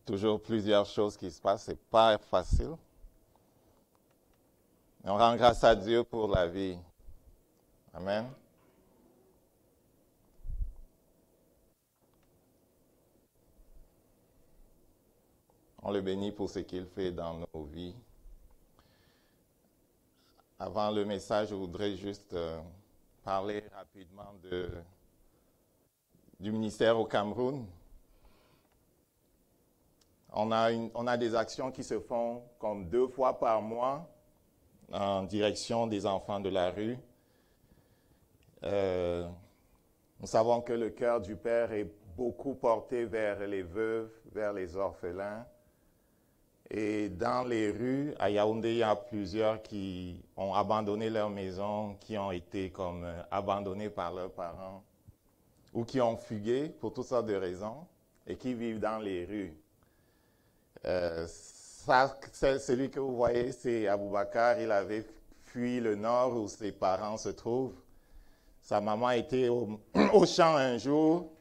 Toujours plusieurs choses qui se passent, c'est pas facile. Mais on rend grâce à Dieu pour la vie. Amen. On le bénit pour ce qu'il fait dans nos vies. Avant le message, je voudrais juste parler rapidement du ministère au Cameroun. On a des actions qui se font comme 2 fois par mois en direction des enfants de la rue. Nous savons que le cœur du Père est beaucoup porté vers les veuves, vers les orphelins. Et dans les rues, à Yaoundé, il y a plusieurs qui ont abandonné leur maison, qui ont été comme abandonnés par leurs parents, ou qui ont fugué pour toutes sortes de raisons, et qui vivent dans les rues. Celui que vous voyez, c'est Aboubakar. Il avait fui le nord où ses parents se trouvent. Sa maman était au champ un jour,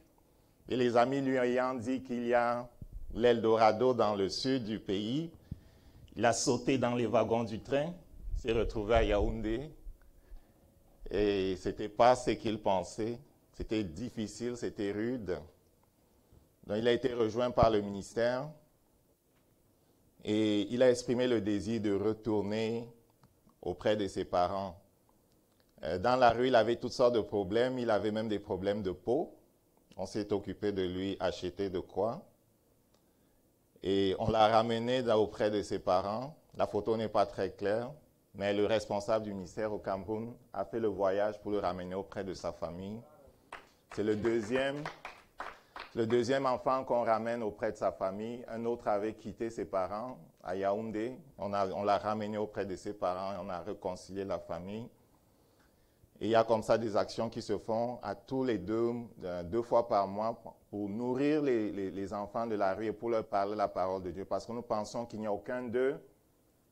et les amis lui ayant dit qu'il y a l'Eldorado dans le sud du pays. Il a sauté dans les wagons du train, s'est retrouvé à Yaoundé, et ce n'était pas ce qu'il pensait. C'était difficile, c'était rude. Donc il a été rejoint par le ministère, et il a exprimé le désir de retourner auprès de ses parents. Dans la rue, il avait toutes sortes de problèmes, il avait même des problèmes de peau. On s'est occupé de lui acheter de quoi. Et on l'a ramené auprès de ses parents. La photo n'est pas très claire, mais le responsable du ministère au Cameroun a fait le voyage pour le ramener auprès de sa famille. C'est le deuxième enfant qu'on ramène auprès de sa famille. Un autre avait quitté ses parents à Yaoundé. On l'a ramené auprès de ses parents et on a réconcilié la famille. Et il y a comme ça des actions qui se font à tous les 2 fois par mois pour nourrir les enfants de la rue et pour leur parler la parole de Dieu. Parce que nous pensons qu'il n'y a aucun d'eux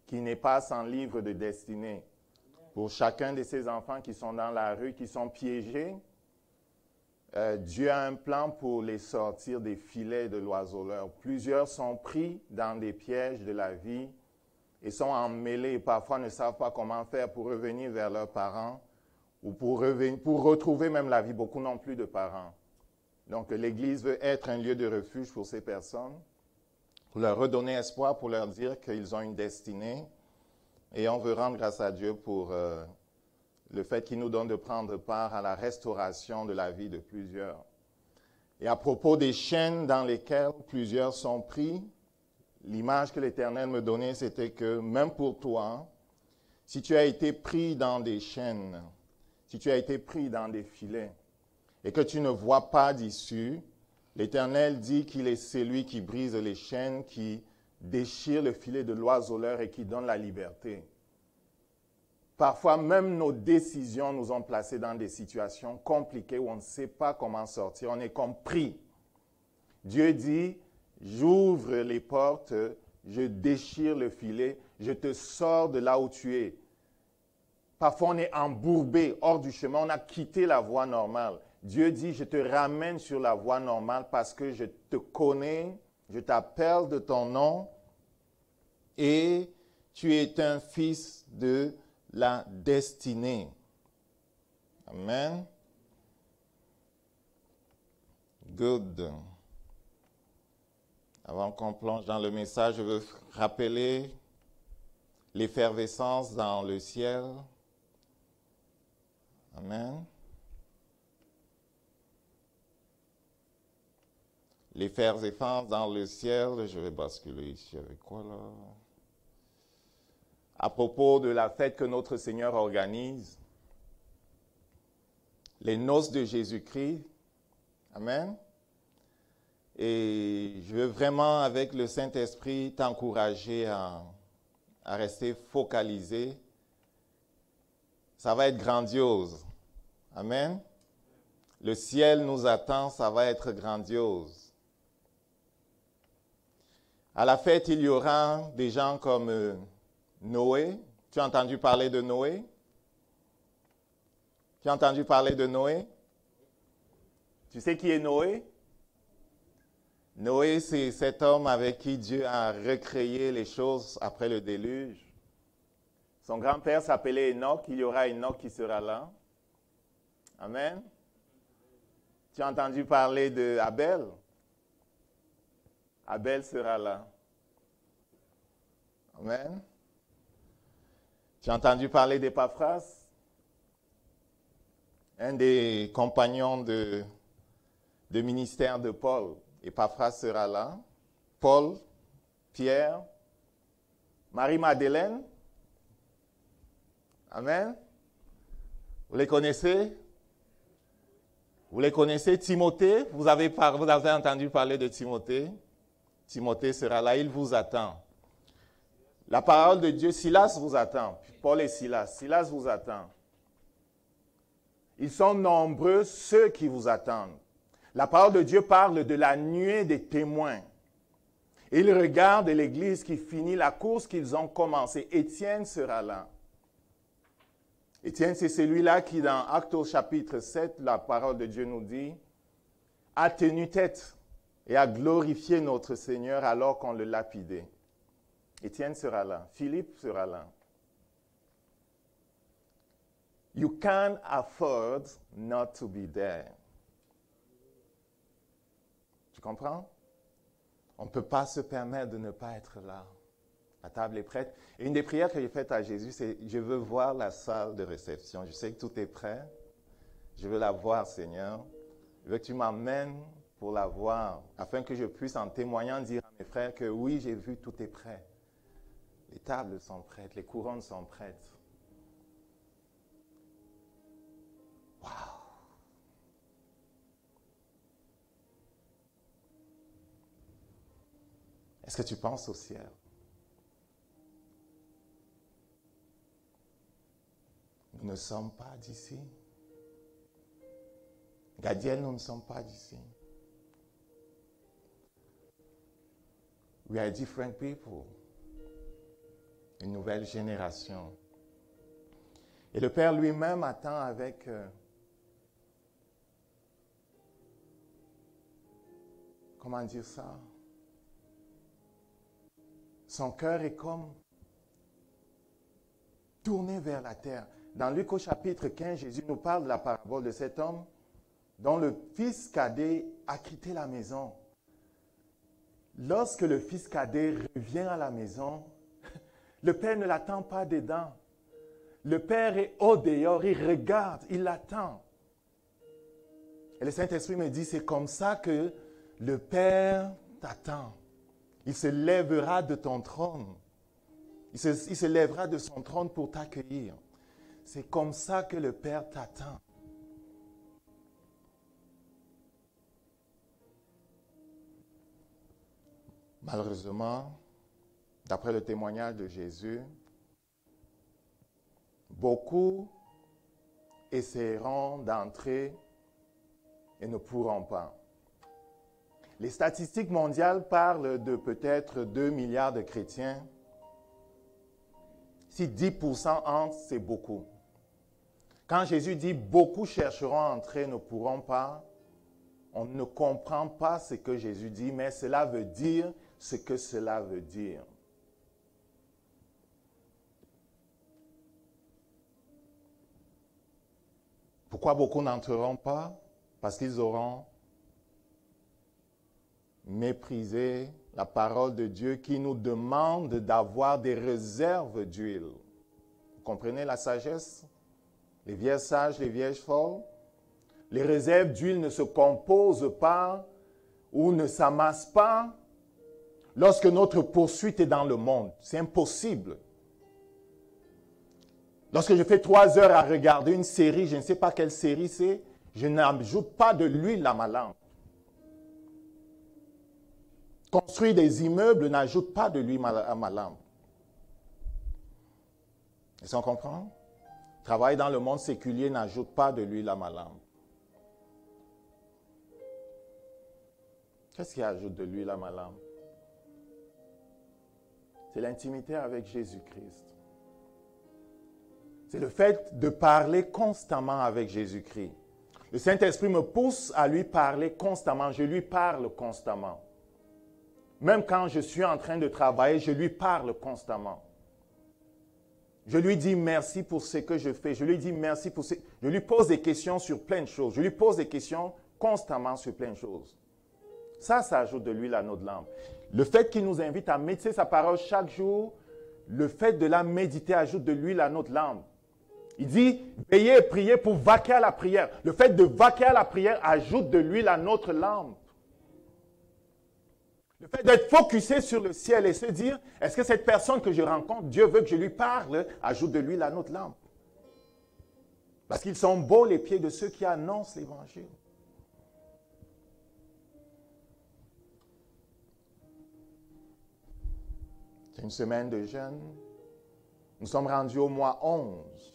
qui n'est pas sans livre de destinée. Pour chacun de ces enfants qui sont dans la rue, qui sont piégés, Dieu a un plan pour les sortir des filets de l'oiseleur. Plusieurs sont pris dans des pièges de la vie et sont emmêlés et parfois ne savent pas comment faire pour revenir vers leurs parents ou pour retrouver même la vie. Beaucoup n'ont plus de parents. Donc l'Église veut être un lieu de refuge pour ces personnes, pour leur redonner espoir, pour leur dire qu'ils ont une destinée. Et on veut rendre grâce à Dieu pour le fait qu'il nous donne de prendre part à la restauration de la vie de plusieurs. Et à propos des chaînes dans lesquelles plusieurs sont pris, l'image que l'Éternel me donnait, c'était que même pour toi, si tu as été pris dans des chaînes, si tu as été pris dans des filets et que tu ne vois pas d'issue, l'Éternel dit qu'il est celui qui brise les chaînes, qui déchire le filet de l'oiseleur et qui donne la liberté. Parfois, même nos décisions nous ont placés dans des situations compliquées où on ne sait pas comment sortir, on est comme pris. Dieu dit, j'ouvre les portes, je déchire le filet, je te sors de là où tu es. Parfois, on est embourbé, hors du chemin, on a quitté la voie normale. Dieu dit, je te ramène sur la voie normale parce que je te connais, je t'appelle de ton nom et tu es un fils de la destinée. Amen. Good. Avant qu'on plonge dans le message, je veux rappeler l'effervescence dans le ciel. Amen. L'effervescence dans le ciel, je vais basculer ici avec quoi là? À propos de la fête que notre Seigneur organise, les noces de Jésus-Christ. Amen. Et je veux vraiment, avec le Saint-Esprit, t'encourager à rester focalisé. Ça va être grandiose. Amen. Le ciel nous attend, ça va être grandiose. À la fête, il y aura des gens comme Noé. Tu as entendu parler de Noé? Tu as entendu parler de Noé? Tu sais qui est Noé? Noé, c'est cet homme avec qui Dieu a recréé les choses après le déluge. Son grand-père s'appelait Enoch. Il y aura Enoch qui sera là. Amen. Tu as entendu parler d'Abel? Abel sera là. Amen. Tu as entendu parler d'Épaphras? Un des compagnons de ministère de Paul. Épaphras sera là. Paul, Pierre, Marie-Madeleine. Amen. Vous les connaissez? Vous les connaissez? Timothée, vous avez entendu parler de Timothée? Timothée sera là, il vous attend. La parole de Dieu, Silas vous attend. Paul et Silas. Silas vous attend. Ils sont nombreux ceux qui vous attendent. La parole de Dieu parle de la nuée des témoins. Ils regardent l'Église qui finit la course qu'ils ont commencée. Étienne sera là. Étienne, c'est celui-là qui, dans Actes au chapitre 7, la parole de Dieu nous dit, a tenu tête et a glorifié notre Seigneur alors qu'on le lapidait. Étienne sera là. Philippe sera là. You can't afford not to be there. Tu comprends? On ne peut pas se permettre de ne pas être là. La table est prête. Et une des prières que j'ai faites à Jésus, c'est « Je veux voir la salle de réception. Je sais que tout est prêt. Je veux la voir, Seigneur. Je veux que tu m'emmènes pour la voir, afin que je puisse, en témoignant, dire à mes frères que oui, j'ai vu, tout est prêt. Les tables sont prêtes, les couronnes sont prêtes. » Wow! Est-ce que tu penses au ciel? Nous ne sommes pas d'ici. Gadiel, nous ne sommes pas d'ici. We are different people. Une nouvelle génération. Et le Père lui-même attend avec comment dire ça? Son cœur est comme tourné vers la terre. Dans Luc au chapitre 15, Jésus nous parle de la parabole de cet homme dont le fils cadet a quitté la maison. Lorsque le fils cadet revient à la maison, le père ne l'attend pas dedans. Le père est au dehors, il regarde, il l'attend. Et le Saint-Esprit me dit, c'est comme ça que le Père t'attend. Il se lèvera de ton trône. Il se lèvera de son trône pour t'accueillir. C'est comme ça que le Père t'attend. Malheureusement, d'après le témoignage de Jésus, beaucoup essaieront d'entrer et ne pourront pas. Les statistiques mondiales parlent de peut-être 2 milliards de chrétiens. Si 10% entrent, c'est beaucoup. Quand Jésus dit « beaucoup chercheront à entrer, ne pourront pas », on ne comprend pas ce que Jésus dit, mais cela veut dire ce que cela veut dire. Pourquoi beaucoup n'entreront pas? Parce qu'ils auront méprisé la parole de Dieu qui nous demande d'avoir des réserves d'huile. Vous comprenez la sagesse? Les vierges sages, les vierges folles. Les réserves d'huile ne se composent pas ou ne s'amassent pas lorsque notre poursuite est dans le monde. C'est impossible. Lorsque je fais 3 heures à regarder une série, je ne sais pas quelle série c'est, je n'ajoute pas de l'huile à ma lampe. Construire des immeubles n'ajoute pas de l'huile à ma lampe. Est-ce qu'on comprend? Travailler dans le monde séculier n'ajoute pas de l'huile à ma lampe. Qu'est-ce qui ajoute de l'huile à ma lampe? C'est l'intimité avec Jésus-Christ. C'est le fait de parler constamment avec Jésus-Christ. Le Saint-Esprit me pousse à lui parler constamment. Je lui parle constamment. Même quand je suis en train de travailler, je lui parle constamment. Je lui dis merci pour ce que je fais. Je lui dis merci pour ce... Je lui pose des questions sur plein de choses. Je lui pose des questions constamment sur plein de choses. Ça ajoute de l'huile à notre lampe. Le fait qu'il nous invite à méditer sa parole chaque jour, le fait de la méditer ajoute de l'huile à notre lampe. Il dit, veillez et priez pour vaquer à la prière. Le fait de vaquer à la prière ajoute de l'huile à notre lampe. Le fait d'être focusé sur le ciel et se dire, est-ce que cette personne que je rencontre, Dieu veut que je lui parle, ajoute de l'huile à notre lampe. Parce qu'ils sont beaux les pieds de ceux qui annoncent l'Évangile. C'est une semaine de jeûne. Nous sommes rendus au mois 11.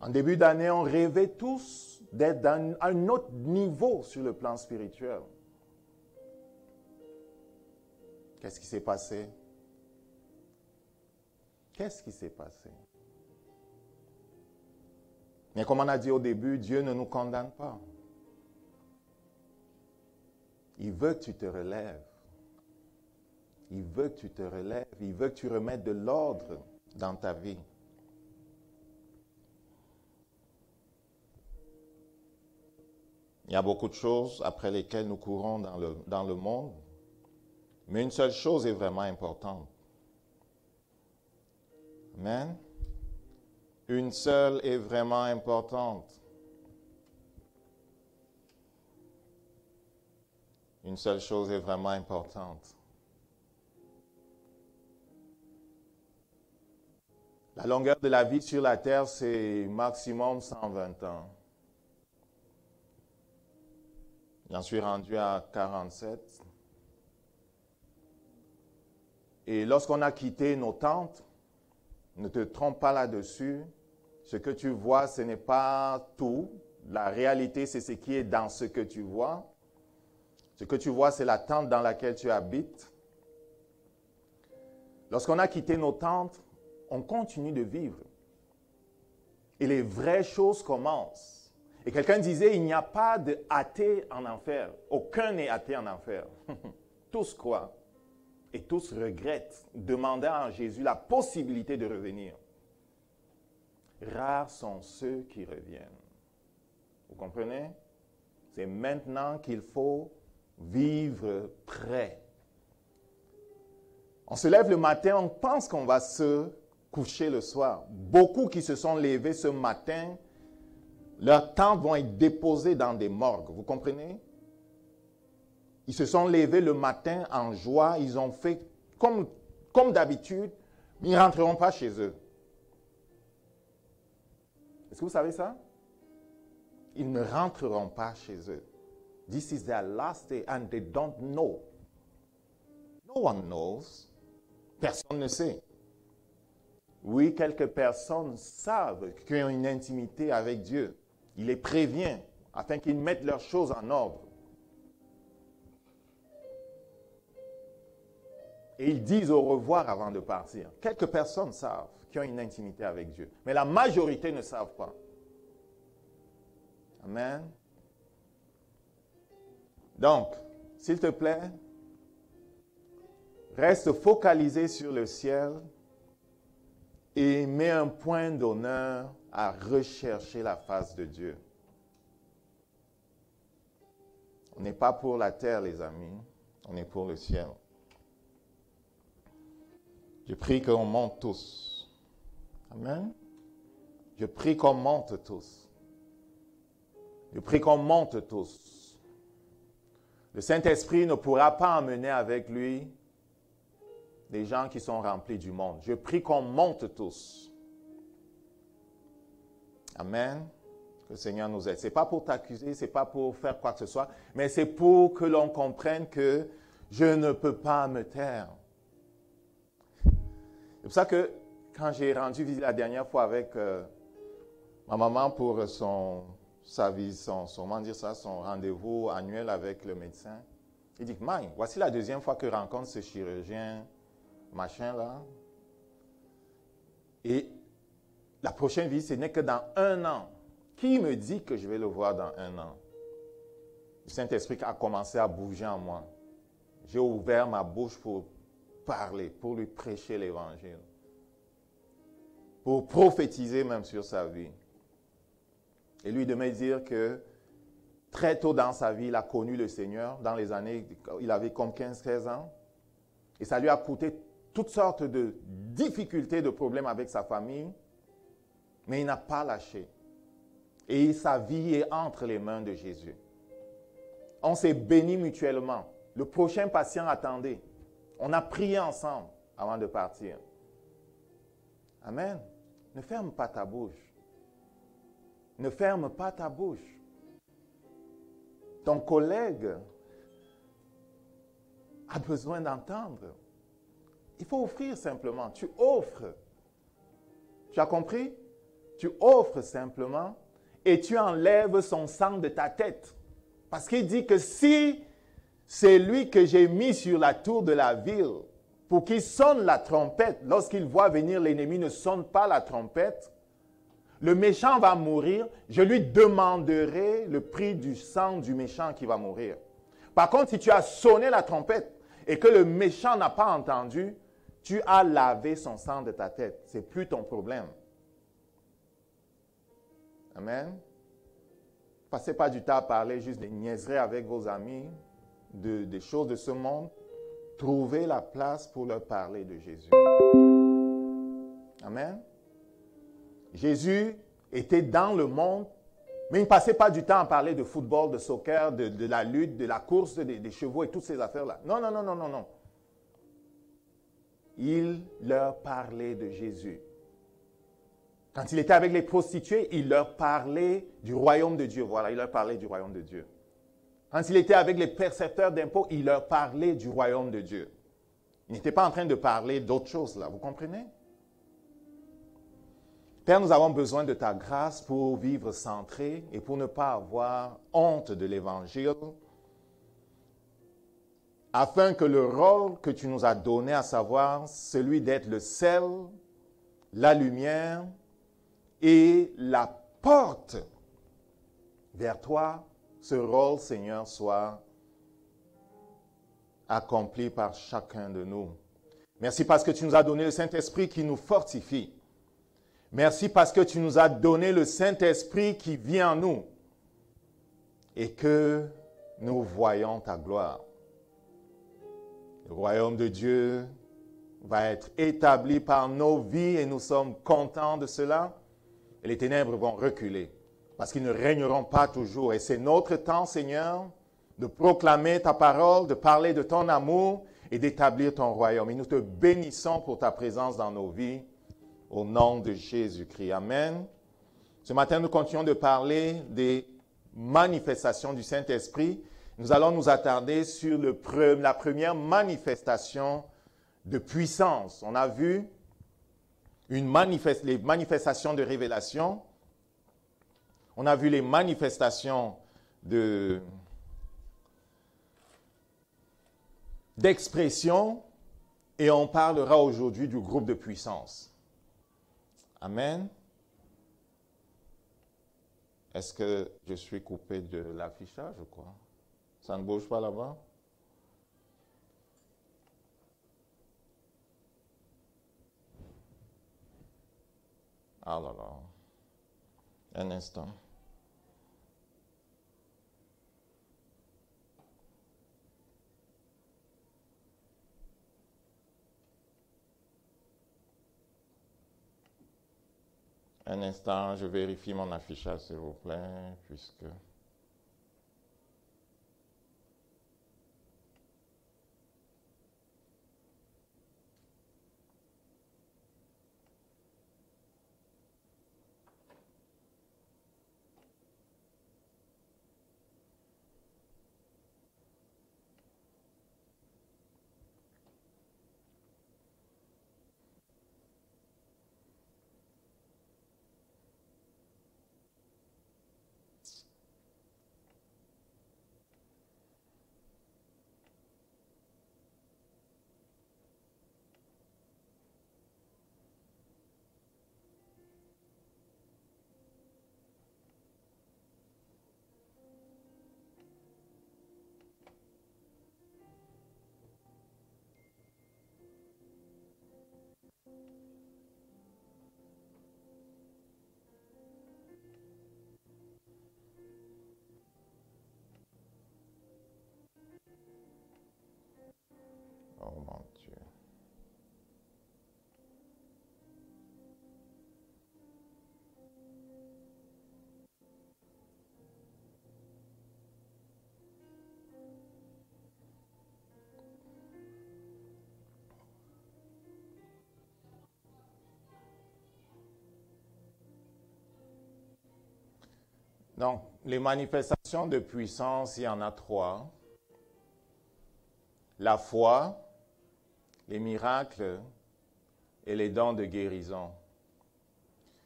En début d'année, on rêvait tous d'être à un autre niveau sur le plan spirituel. Qu'est-ce qui s'est passé? Qu'est-ce qui s'est passé? Mais comme on a dit au début, Dieu ne nous condamne pas. Il veut que tu te relèves. Il veut que tu te relèves. Il veut que tu remettes de l'ordre dans ta vie. Il y a beaucoup de choses après lesquelles nous courons dans le monde. Mais une seule chose est vraiment importante. Amen. Une seule est vraiment importante. Une seule chose est vraiment importante. La longueur de la vie sur la terre, c'est maximum 120 ans. J'en suis rendu à 47. Et lorsqu'on a quitté nos tentes, ne te trompe pas là-dessus. Ce que tu vois, ce n'est pas tout. La réalité, c'est ce qui est dans ce que tu vois. Ce que tu vois, c'est la tente dans laquelle tu habites. Lorsqu'on a quitté nos tentes, on continue de vivre. Et les vraies choses commencent. Et quelqu'un disait, il n'y a pas d'athée en enfer. Aucun n'est athée en enfer. Tous croient. Et tous regrettent, demandant à Jésus la possibilité de revenir. Rares sont ceux qui reviennent. Vous comprenez? C'est maintenant qu'il faut vivre prêt. On se lève le matin, on pense qu'on va se coucher le soir. Beaucoup qui se sont levés ce matin, leurs tentes vont être déposées dans des morgues. Vous comprenez? Ils se sont levés le matin en joie, ils ont fait comme d'habitude, mais ils ne rentreront pas chez eux. Est-ce que vous savez ça? Ils ne rentreront pas chez eux. This is their last day and they don't know. No one knows. Personne ne sait. Oui, quelques personnes savent qu'ils ont une intimité avec Dieu. Il les prévient afin qu'ils mettent leurs choses en ordre. Et ils disent au revoir avant de partir. Quelques personnes savent qu'ils ont une intimité avec Dieu. Mais la majorité ne savent pas. Amen. Donc, s'il te plaît, reste focalisé sur le ciel et mets un point d'honneur à rechercher la face de Dieu. On n'est pas pour la terre, les amis. On est pour le ciel. Je prie qu'on monte tous. Amen. Je prie qu'on monte tous. Je prie qu'on monte tous. Le Saint-Esprit ne pourra pas emmener avec lui des gens qui sont remplis du monde. Je prie qu'on monte tous. Amen. Que le Seigneur nous aide. Ce n'est pas pour t'accuser, ce n'est pas pour faire quoi que ce soit, mais c'est pour que l'on comprenne que je ne peux pas me taire. C'est pour ça que quand j'ai rendu visite la dernière fois avec ma maman pour son rendez-vous annuel avec le médecin, il dit, Mike, voici la deuxième fois que je rencontre ce chirurgien, machin là. Et la prochaine visite, ce n'est que dans 1 an. Qui me dit que je vais le voir dans 1 an? Le Saint-Esprit a commencé à bouger en moi. j'ai ouvert ma bouche pour parler, pour lui prêcher l'évangile, pour prophétiser même sur sa vie. Et lui de me dire que très tôt dans sa vie, il a connu le Seigneur, dans les années, il avait comme 15-16 ans, et ça lui a coûté toutes sortes de difficultés, de problèmes avec sa famille, mais il n'a pas lâché. Et sa vie est entre les mains de Jésus. On s'est bénis mutuellement. Le prochain patient attendait. On a prié ensemble avant de partir. Amen. Ne ferme pas ta bouche. Ne ferme pas ta bouche. Ton collègue a besoin d'entendre. Il faut offrir simplement. Tu offres. Tu as compris? Tu offres simplement et tu enlèves son sang de ta tête. Parce qu'il dit que si c'est lui que j'ai mis sur la tour de la ville pour qu'il sonne la trompette, lorsqu'il voit venir l'ennemi, ne sonne pas la trompette, le méchant va mourir, je lui demanderai le prix du sang du méchant qui va mourir. Par contre, si tu as sonné la trompette et que le méchant n'a pas entendu, tu as lavé son sang de ta tête. Ce n'est plus ton problème. Amen. Passez pas du temps à parler juste des niaiseries avec vos amis, des choses de ce monde. Trouvez la place pour leur parler de Jésus. Amen. Jésus était dans le monde, mais il ne passait pas du temps à parler de football, de soccer, de la lutte, de la course, des chevaux et toutes ces affaires-là. Non, non, non, non, non, non. Il leur parlait de Jésus. Quand il était avec les prostituées, il leur parlait du royaume de Dieu. Voilà, il leur parlait du royaume de Dieu. Quand il était avec les percepteurs d'impôts, il leur parlait du royaume de Dieu. Il n'était pas en train de parler d'autre chose là, vous comprenez? Père, nous avons besoin de ta grâce pour vivre centré et pour ne pas avoir honte de l'Évangile, afin que le rôle que tu nous as donné, à savoir celui d'être le sel, la lumière et la porte vers toi, ce rôle, Seigneur, soit accompli par chacun de nous. Merci parce que tu nous as donné le Saint-Esprit qui nous fortifie. Merci parce que tu nous as donné le Saint-Esprit qui vit en nous et que nous voyons ta gloire. Le royaume de Dieu va être établi par nos vies et nous sommes contents de cela. Et les ténèbres vont reculer parce qu'ils ne régneront pas toujours. Et c'est notre temps, Seigneur, de proclamer ta parole, de parler de ton amour et d'établir ton royaume. Et nous te bénissons pour ta présence dans nos vies. Au nom de Jésus-Christ. Amen. Ce matin, nous continuons de parler des manifestations du Saint-Esprit. Nous allons nous attarder sur la première manifestation de puissance. On a vu les manifestations de révélation. On a vu les manifestations d'expression. Et on parlera aujourd'hui du groupe de puissance. Amen. Est-ce que je suis coupé de l'affichage ou quoi? Ça ne bouge pas là-bas? Ah là là. Un instant. Un instant, je vérifie mon affichage, s'il vous plaît, puisque... Oh mon Dieu. Donc, les manifestations de puissance, il y en a trois. La foi, les miracles et les dons de guérison.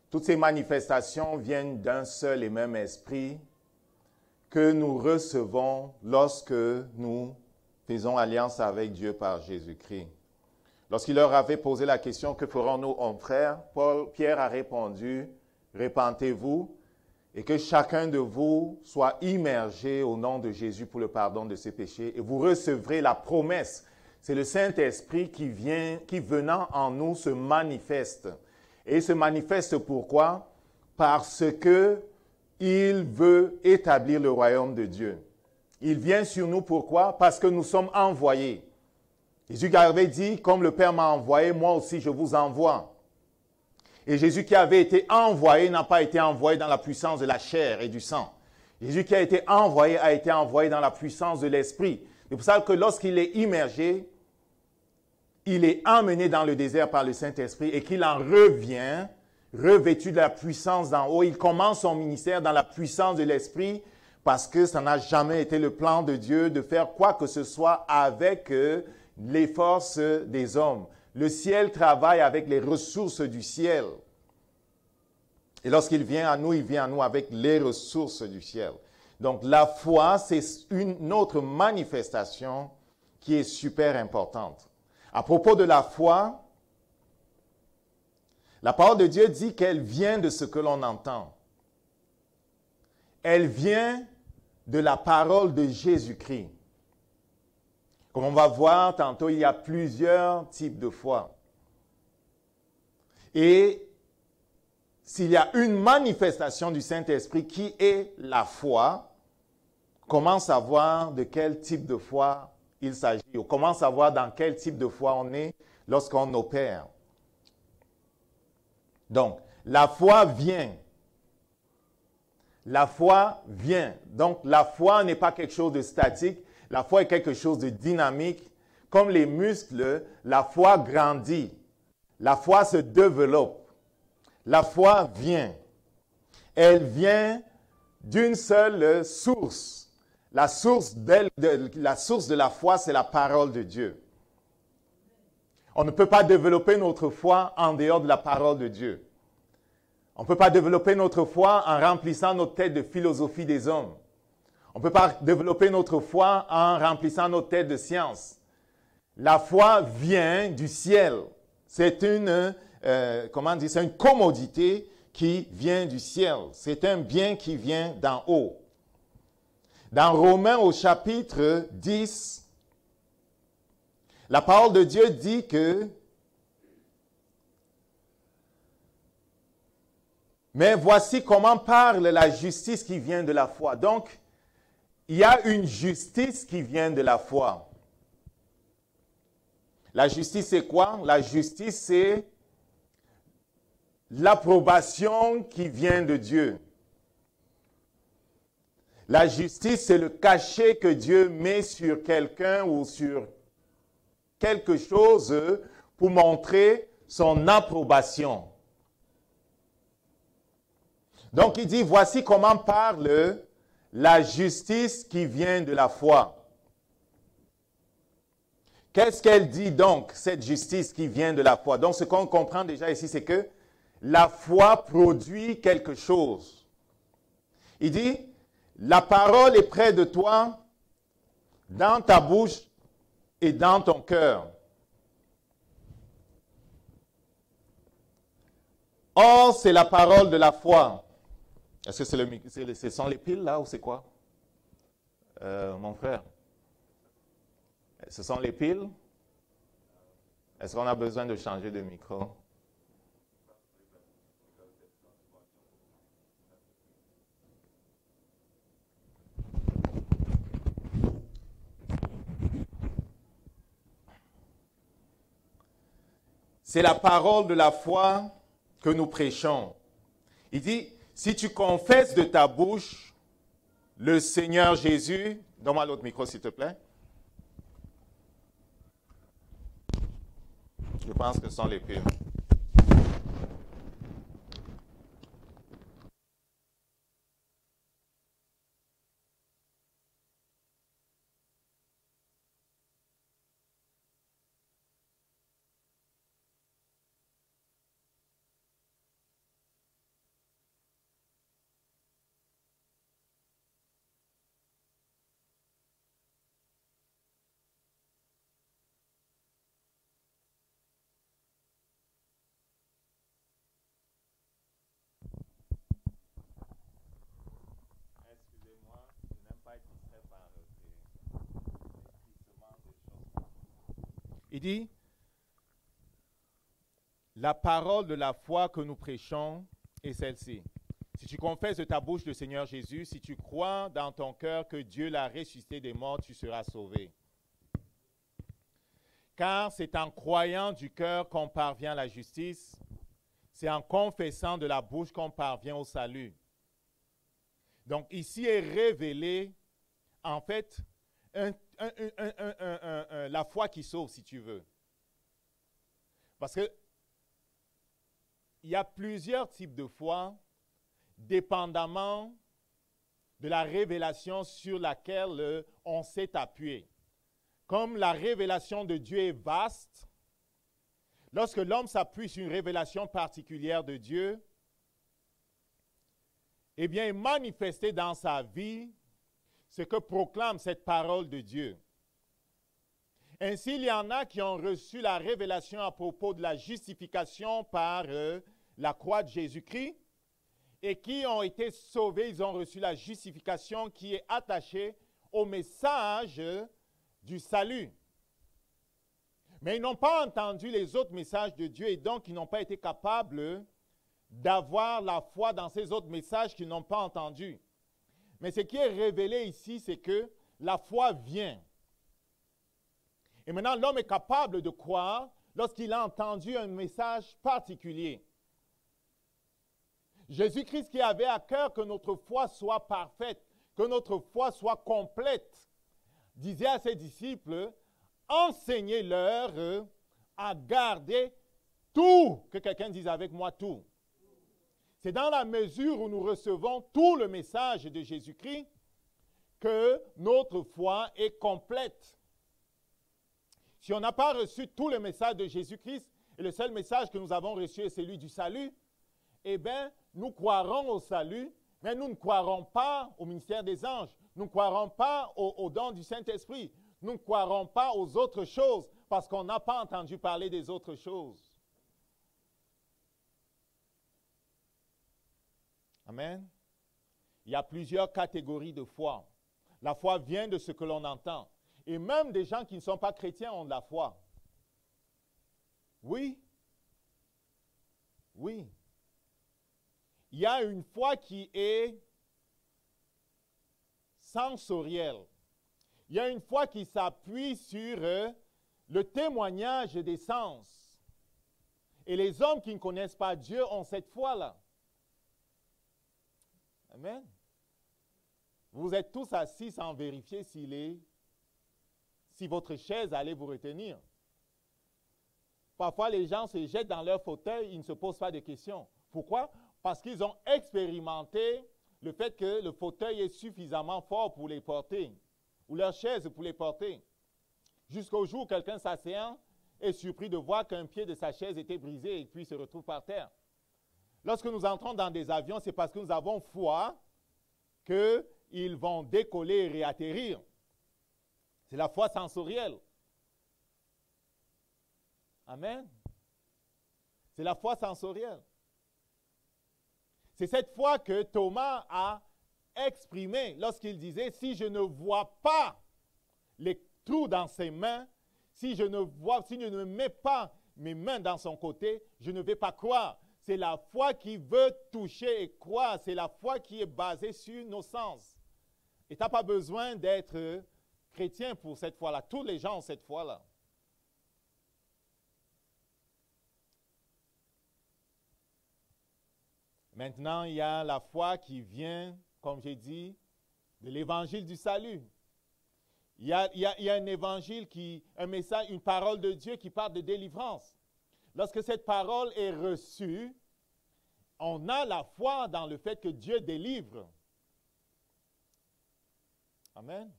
Toutes ces manifestations viennent d'un seul et même esprit que nous recevons lorsque nous faisons alliance avec Dieu par Jésus-Christ. Lorsqu'il leur avait posé la question, que ferons-nous, hommes frères? Pierre a répondu, repentez-vous et que chacun de vous soit immergé au nom de Jésus pour le pardon de ses péchés et vous recevrez la promesse. C'est le Saint-Esprit qui venant en nous se manifeste. Et il se manifeste pourquoi? Parce que il veut établir le royaume de Dieu. Il vient sur nous pourquoi? Parce que nous sommes envoyés. Jésus avait dit, comme le Père m'a envoyé, moi aussi je vous envoie. Et Jésus qui avait été envoyé n'a pas été envoyé dans la puissance de la chair et du sang. Jésus qui a été envoyé dans la puissance de l'Esprit. C'est pour ça que lorsqu'il est immergé, il est emmené dans le désert par le Saint-Esprit et qu'il en revient, revêtu de la puissance d'en haut. Il commence son ministère dans la puissance de l'Esprit parce que ça n'a jamais été le plan de Dieu de faire quoi que ce soit avec les forces des hommes. Le ciel travaille avec les ressources du ciel. Et lorsqu'il vient à nous, il vient à nous avec les ressources du ciel. Donc la foi, c'est une autre manifestation qui est super importante. À propos de la foi, la parole de Dieu dit qu'elle vient de ce que l'on entend. Elle vient de la parole de Jésus-Christ. Comme on va voir tantôt, il y a plusieurs types de foi. Et s'il y a une manifestation du Saint-Esprit qui est la foi, comment savoir de quel type de foi il s'agit? Ou comment savoir dans quel type de foi on est lorsqu'on opère? Donc, la foi vient. La foi vient. Donc, la foi n'est pas quelque chose de statique. La foi est quelque chose de dynamique. Comme les muscles, la foi grandit. La foi se développe. La foi vient. Elle vient d'une seule source. La source de la foi, c'est la parole de Dieu. On ne peut pas développer notre foi en dehors de la parole de Dieu. On ne peut pas développer notre foi en remplissant notre tête de philosophie des hommes. On ne peut pas développer notre foi en remplissant notre tête de science. La foi vient du ciel. C'est une commodité qui vient du ciel. C'est un bien qui vient d'en haut. Dans Romains au chapitre 10, la parole de Dieu dit que mais voici comment parle la justice qui vient de la foi. Donc, il y a une justice qui vient de la foi. La justice, c'est quoi? La justice, c'est l'approbation qui vient de Dieu. La justice, c'est le cachet que Dieu met sur quelqu'un ou sur quelque chose pour montrer son approbation. Donc, il dit, voici comment parle la justice qui vient de la foi. Qu'est-ce qu'elle dit donc, cette justice qui vient de la foi? Donc, ce qu'on comprend déjà ici, c'est que la foi produit quelque chose. Il dit, la parole est près de toi, dans ta bouche et dans ton cœur. Or, c'est la parole de la foi. Est-ce que ce sont les piles là ou c'est quoi? Mon frère. Ce sont les piles? Est-ce qu'on a besoin de changer de micro? c'est la parole de la foi que nous prêchons. Il dit, si tu confesses de ta bouche le Seigneur Jésus, donne-moi l'autre micro s'il te plaît. Je pense que ce sont les pires. Excusez-moi, je n'aime pas être distrait par des choses. Il dit, la parole de la foi que nous prêchons est celle-ci. Si tu confesses de ta bouche le Seigneur Jésus, si tu crois dans ton cœur que Dieu l'a ressuscité des morts, tu seras sauvé. Car c'est en croyant du cœur qu'on parvient à la justice, c'est en confessant de la bouche qu'on parvient au salut. Donc ici est révélé, en fait, la foi qui sauve, si tu veux. Parce que il y a plusieurs types de foi, dépendamment de la révélation sur laquelle on s'est appuyé. Comme la révélation de Dieu est vaste, lorsque l'homme s'appuie sur une révélation particulière de Dieu, eh bien, est manifesté dans sa vie ce que proclame cette parole de Dieu. Ainsi, il y en a qui ont reçu la révélation à propos de la justification par la croix de Jésus-Christ et qui ont été sauvés, ils ont reçu la justification qui est attachée au message du salut. Mais ils n'ont pas entendu les autres messages de Dieu et donc ils n'ont pas été capables d'avoir la foi dans ces autres messages qu'ils n'ont pas entendus. Mais ce qui est révélé ici, c'est que la foi vient. Et maintenant, l'homme est capable de croire lorsqu'il a entendu un message particulier. Jésus-Christ qui avait à cœur que notre foi soit parfaite, que notre foi soit complète, disait à ses disciples, enseignez-leur à garder tout, que quelqu'un dise avec moi tout. C'est dans la mesure où nous recevons tout le message de Jésus-Christ que notre foi est complète. Si on n'a pas reçu tout le message de Jésus-Christ, et le seul message que nous avons reçu est celui du salut, eh bien, nous croirons au salut, mais nous ne croirons pas au ministère des anges, nous ne croirons pas au don du Saint-Esprit, nous ne croirons pas aux autres choses, parce qu'on n'a pas entendu parler des autres choses. Amen. Il y a plusieurs catégories de foi. La foi vient de ce que l'on entend. Et même des gens qui ne sont pas chrétiens ont de la foi. Oui. Oui. Il y a une foi qui est sensorielle. Il y a une foi qui s'appuie sur le témoignage des sens. Et les hommes qui ne connaissent pas Dieu ont cette foi-là. Amen. Vous êtes tous assis sans vérifier si votre chaise allait vous retenir. Parfois, les gens se jettent dans leur fauteuil, ils ne se posent pas de questions. Pourquoi? Parce qu'ils ont expérimenté le fait que le fauteuil est suffisamment fort pour les porter, ou leur chaise pour les porter. Jusqu'au jour où quelqu'un s'asseyant est surpris de voir qu'un pied de sa chaise était brisé et puis se retrouve par terre. Lorsque nous entrons dans des avions, c'est parce que nous avons foi qu'ils vont décoller et réatterrir. C'est la foi sensorielle. Amen. C'est la foi sensorielle. C'est cette foi que Thomas a exprimée lorsqu'il disait, si je ne vois pas les trous dans ses mains, si je ne mets pas mes mains dans son côté, je ne vais pas croire. C'est la foi qui veut toucher et croire. C'est la foi qui est basée sur nos sens. Et tu n'as pas besoin d'être chrétien pour cette foi-là. Tous les gens ont cette foi-là. Maintenant, il y a la foi qui vient, comme j'ai dit, de l'évangile du salut. Il y a un évangile, un message, une parole de Dieu qui parle de délivrance. Lorsque cette parole est reçue, on a la foi dans le fait que Dieu délivre. Amen.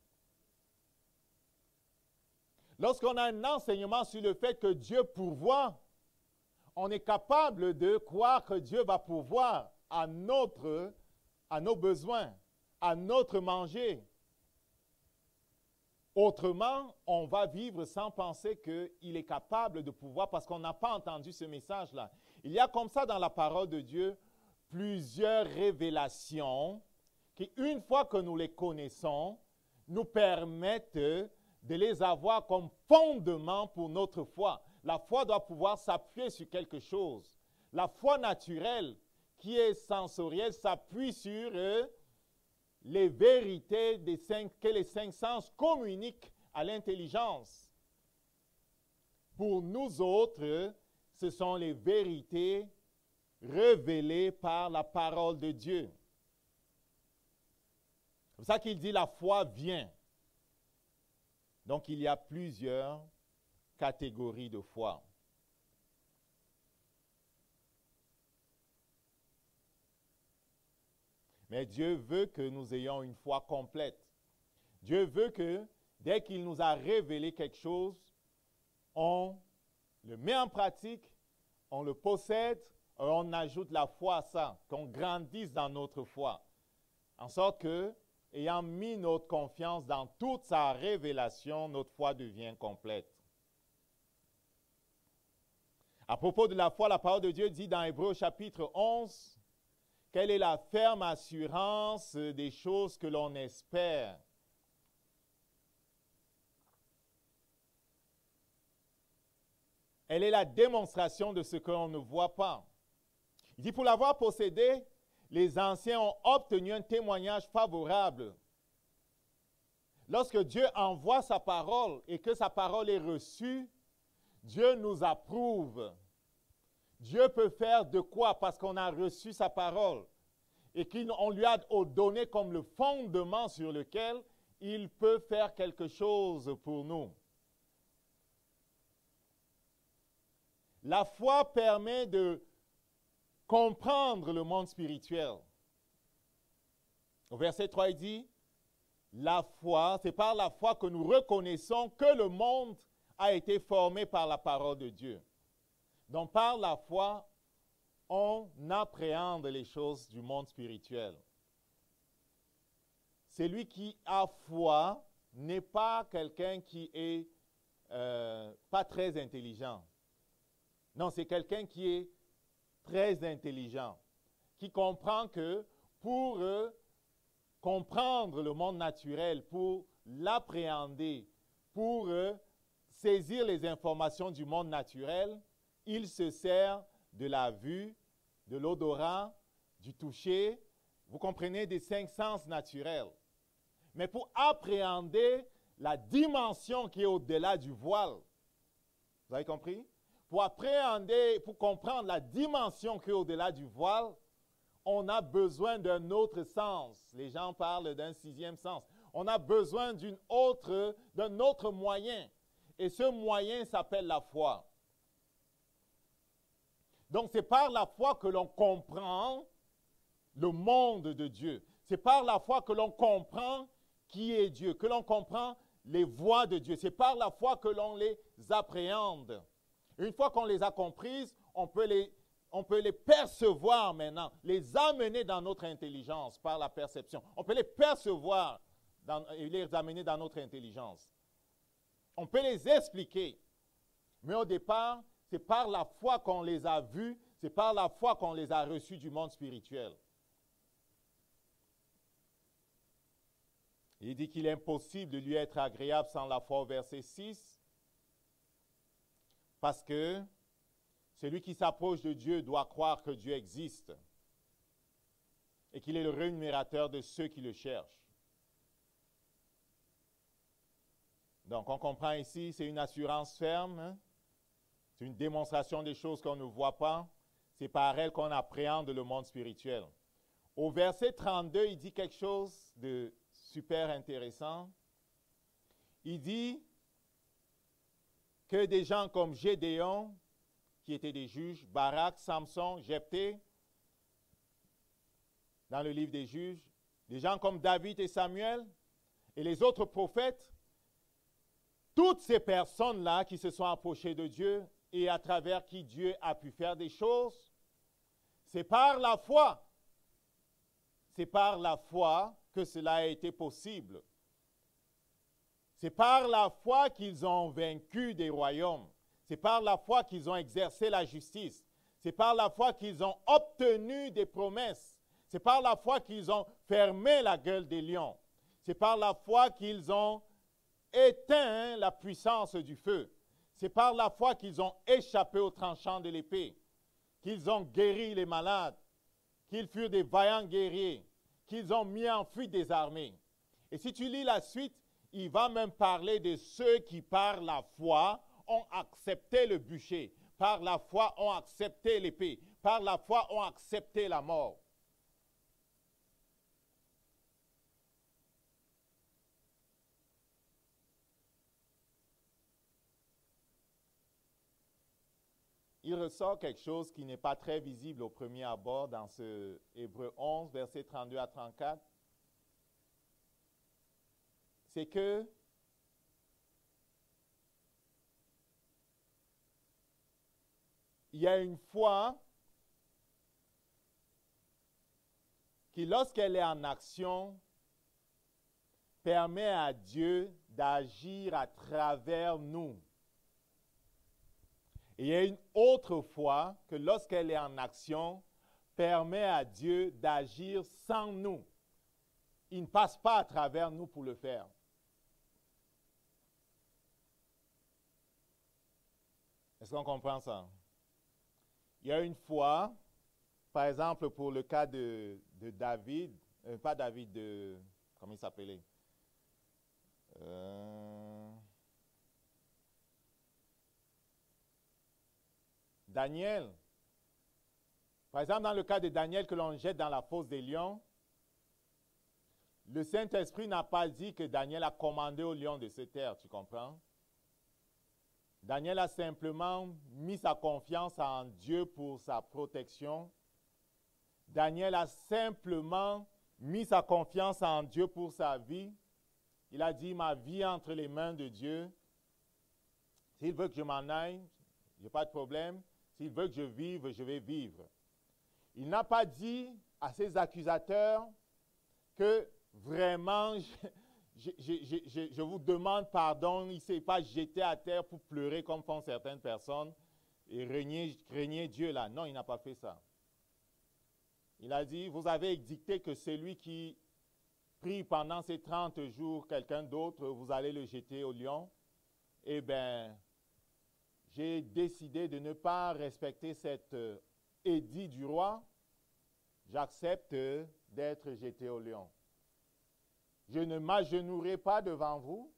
Lorsqu'on a un enseignement sur le fait que Dieu pourvoit, on est capable de croire que Dieu va pourvoir à nos besoins, à notre manger. Autrement, on va vivre sans penser qu'il est capable de pouvoir parce qu'on n'a pas entendu ce message-là. Il y a comme ça dans la parole de Dieu plusieurs révélations qui, une fois que nous les connaissons, nous permettent de les avoir comme fondement pour notre foi. La foi doit pouvoir s'appuyer sur quelque chose. La foi naturelle, qui est sensorielle, s'appuie sur les vérités que les cinq sens communiquent à l'intelligence. Pour nous autres, ce sont les vérités révélées par la parole de Dieu. C'est pour ça qu'il dit la foi vient. Donc il y a plusieurs catégories de foi. Mais Dieu veut que nous ayons une foi complète. Dieu veut que dès qu'il nous a révélé quelque chose, on le met en pratique, on le possède, et on ajoute la foi à ça, qu'on grandisse dans notre foi. En sorte que, ayant mis notre confiance dans toute sa révélation, notre foi devient complète. À propos de la foi, la parole de Dieu dit dans Hébreux chapitre 11, quelle est la ferme assurance des choses que l'on espère? Elle est la démonstration de ce que l'on ne voit pas. Il dit, pour l'avoir possédé, les anciens ont obtenu un témoignage favorable. Lorsque Dieu envoie sa parole et que sa parole est reçue, Dieu nous approuve. Dieu peut faire de quoi? Parce qu'on a reçu sa parole et qu'on lui a donné comme le fondement sur lequel il peut faire quelque chose pour nous. La foi permet de comprendre le monde spirituel. Au verset 3, il dit, la foi, c'est par la foi que nous reconnaissons que le monde a été formé par la parole de Dieu. Donc, par la foi, on appréhende les choses du monde spirituel. Celui qui a foi n'est pas quelqu'un qui est pas très intelligent. Non, c'est quelqu'un qui est très intelligent, qui comprend que pour comprendre le monde naturel, pour l'appréhender, pour saisir les informations du monde naturel, il se sert de la vue, de l'odorat, du toucher, vous comprenez, des cinq sens naturels. Mais pour appréhender la dimension qui est au-delà du voile, vous avez compris? Pour appréhender, pour comprendre la dimension qui est au-delà du voile, on a besoin d'un autre sens. Les gens parlent d'un sixième sens. On a besoin d'un autre moyen. Et ce moyen s'appelle la foi. Donc, c'est par la foi que l'on comprend le monde de Dieu. C'est par la foi que l'on comprend qui est Dieu, que l'on comprend les voies de Dieu. C'est par la foi que l'on les appréhende. Une fois qu'on les a comprises, on peut les percevoir maintenant, les amener dans notre intelligence par la perception. On peut les percevoir et les amener dans notre intelligence. On peut les expliquer. Mais au départ, c'est par la foi qu'on les a vus, c'est par la foi qu'on les a reçus du monde spirituel. Il dit qu'il est impossible de lui être agréable sans la foi au verset 6, parce que celui qui s'approche de Dieu doit croire que Dieu existe et qu'il est le rémunérateur de ceux qui le cherchent. Donc, on comprend ici, c'est une assurance ferme, hein? C'est une démonstration des choses qu'on ne voit pas. C'est par elle qu'on appréhende le monde spirituel. Au verset 32, il dit quelque chose de super intéressant. Il dit que des gens comme Gédéon, qui étaient des juges, Barak, Samson, Jephthé, dans le livre des juges, des gens comme David et Samuel et les autres prophètes, toutes ces personnes-là qui se sont approchées de Dieu et à travers qui Dieu a pu faire des choses, c'est par la foi. C'est par la foi que cela a été possible. C'est par la foi qu'ils ont vaincu des royaumes. C'est par la foi qu'ils ont exercé la justice. C'est par la foi qu'ils ont obtenu des promesses. C'est par la foi qu'ils ont fermé la gueule des lions. C'est par la foi qu'ils ont éteint la puissance du feu. C'est par la foi qu'ils ont échappé au tranchant de l'épée, qu'ils ont guéri les malades, qu'ils furent des vaillants guerriers, qu'ils ont mis en fuite des armées. Et si tu lis la suite, il va même parler de ceux qui, par la foi, ont accepté le bûcher, par la foi ont accepté l'épée, par la foi ont accepté la mort. Il ressort quelque chose qui n'est pas très visible au premier abord dans ce Hébreux 11, versets 32 à 34. C'est que il y a une foi qui, lorsqu'elle est en action, permet à Dieu d'agir à travers nous. Et il y a une autre foi que, lorsqu'elle est en action, permet à Dieu d'agir sans nous. Il ne passe pas à travers nous pour le faire. Est-ce qu'on comprend ça? Il y a une fois, par exemple, pour le cas de David, pas David, comment il s'appelait? Daniel. Par exemple, dans le cas de Daniel que l'on jette dans la fosse des lions, le Saint-Esprit n'a pas dit que Daniel a commandé aux lions de se taire, tu comprends? Daniel a simplement mis sa confiance en Dieu pour sa protection. Daniel a simplement mis sa confiance en Dieu pour sa vie. Il a dit, ma vie entre les mains de Dieu. S'il veut que je m'en aille, je n'ai pas de problème. S'il veut que je vive, je vais vivre. Il n'a pas dit à ses accusateurs que vraiment, je vous demande pardon, il ne s'est pas jeté à terre pour pleurer comme font certaines personnes et régner Dieu là. Non, il n'a pas fait ça. Il a dit, vous avez édicté que celui qui prie pendant ces 30 jours quelqu'un d'autre, vous allez le jeter au lion. Eh bien, j'ai décidé de ne pas respecter cet édit du roi. J'accepte d'être jeté au lion. Je ne m'agenouillerai pas devant vous.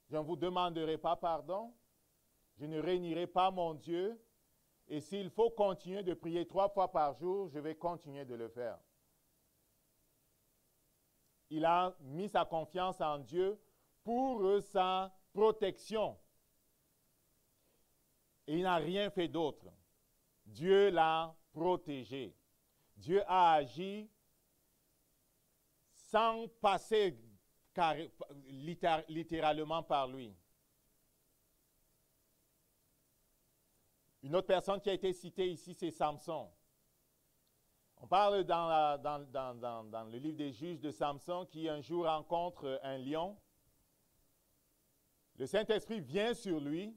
Je ne vous demanderai pas pardon. Je ne régnerai pas mon Dieu. Et s'il faut continuer de prier 3 fois par jour, je vais continuer de le faire. Il a mis sa confiance en Dieu pour sa protection. Et il n'a rien fait d'autre. Dieu l'a protégé. Dieu a agi sans passer littéralement par lui. Une autre personne qui a été citée ici, c'est Samson. On parle dans le livre des Juges de Samson qui un jour rencontre un lion. Le Saint-Esprit vient sur lui.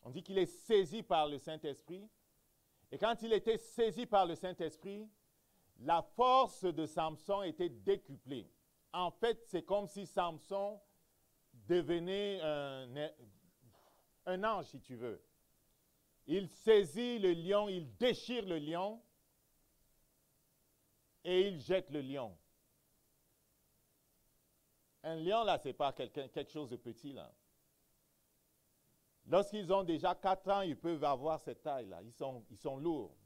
On dit qu'il est saisi par le Saint-Esprit. Et quand il était saisi par le Saint-Esprit, la force de Samson était décuplée. En fait, c'est comme si Samson devenait un ange, si tu veux. Il saisit le lion, il déchire le lion et il jette le lion. Un lion, là, ce n'est pas quelque chose de petit, là. Lorsqu'ils ont déjà 4 ans, ils peuvent avoir cette taille-là. Ils sont lourds.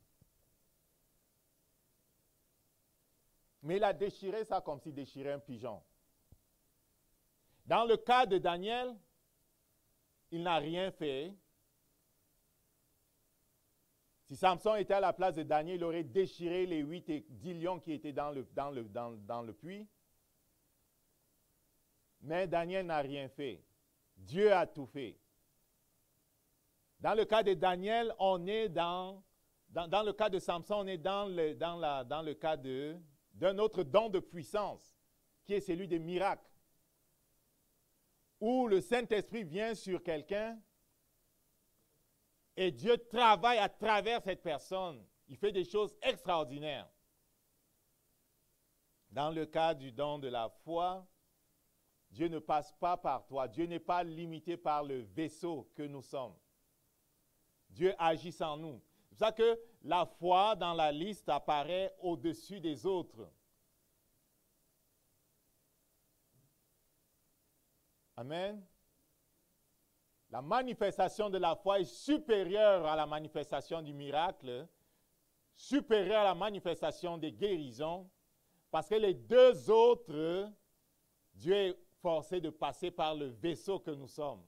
Mais il a déchiré ça comme s'il déchirait un pigeon. Dans le cas de Daniel, il n'a rien fait. Si Samson était à la place de Daniel, il aurait déchiré les 8 et 10 lions qui étaient dans le puits. Mais Daniel n'a rien fait. Dieu a tout fait. Dans le cas de Daniel, on est dans le cas de Samson, on est dans le cas d'un autre don de puissance, qui est celui des miracles, où le Saint-Esprit vient sur quelqu'un et Dieu travaille à travers cette personne. Il fait des choses extraordinaires. Dans le cas du don de la foi, Dieu ne passe pas par toi. Dieu n'est pas limité par le vaisseau que nous sommes. Dieu agit en nous. C'est pour ça que la foi dans la liste apparaît au-dessus des autres. Amen. La manifestation de la foi est supérieure à la manifestation du miracle, supérieure à la manifestation des guérisons, parce que les deux autres, Dieu est forcé de passer par le vaisseau que nous sommes.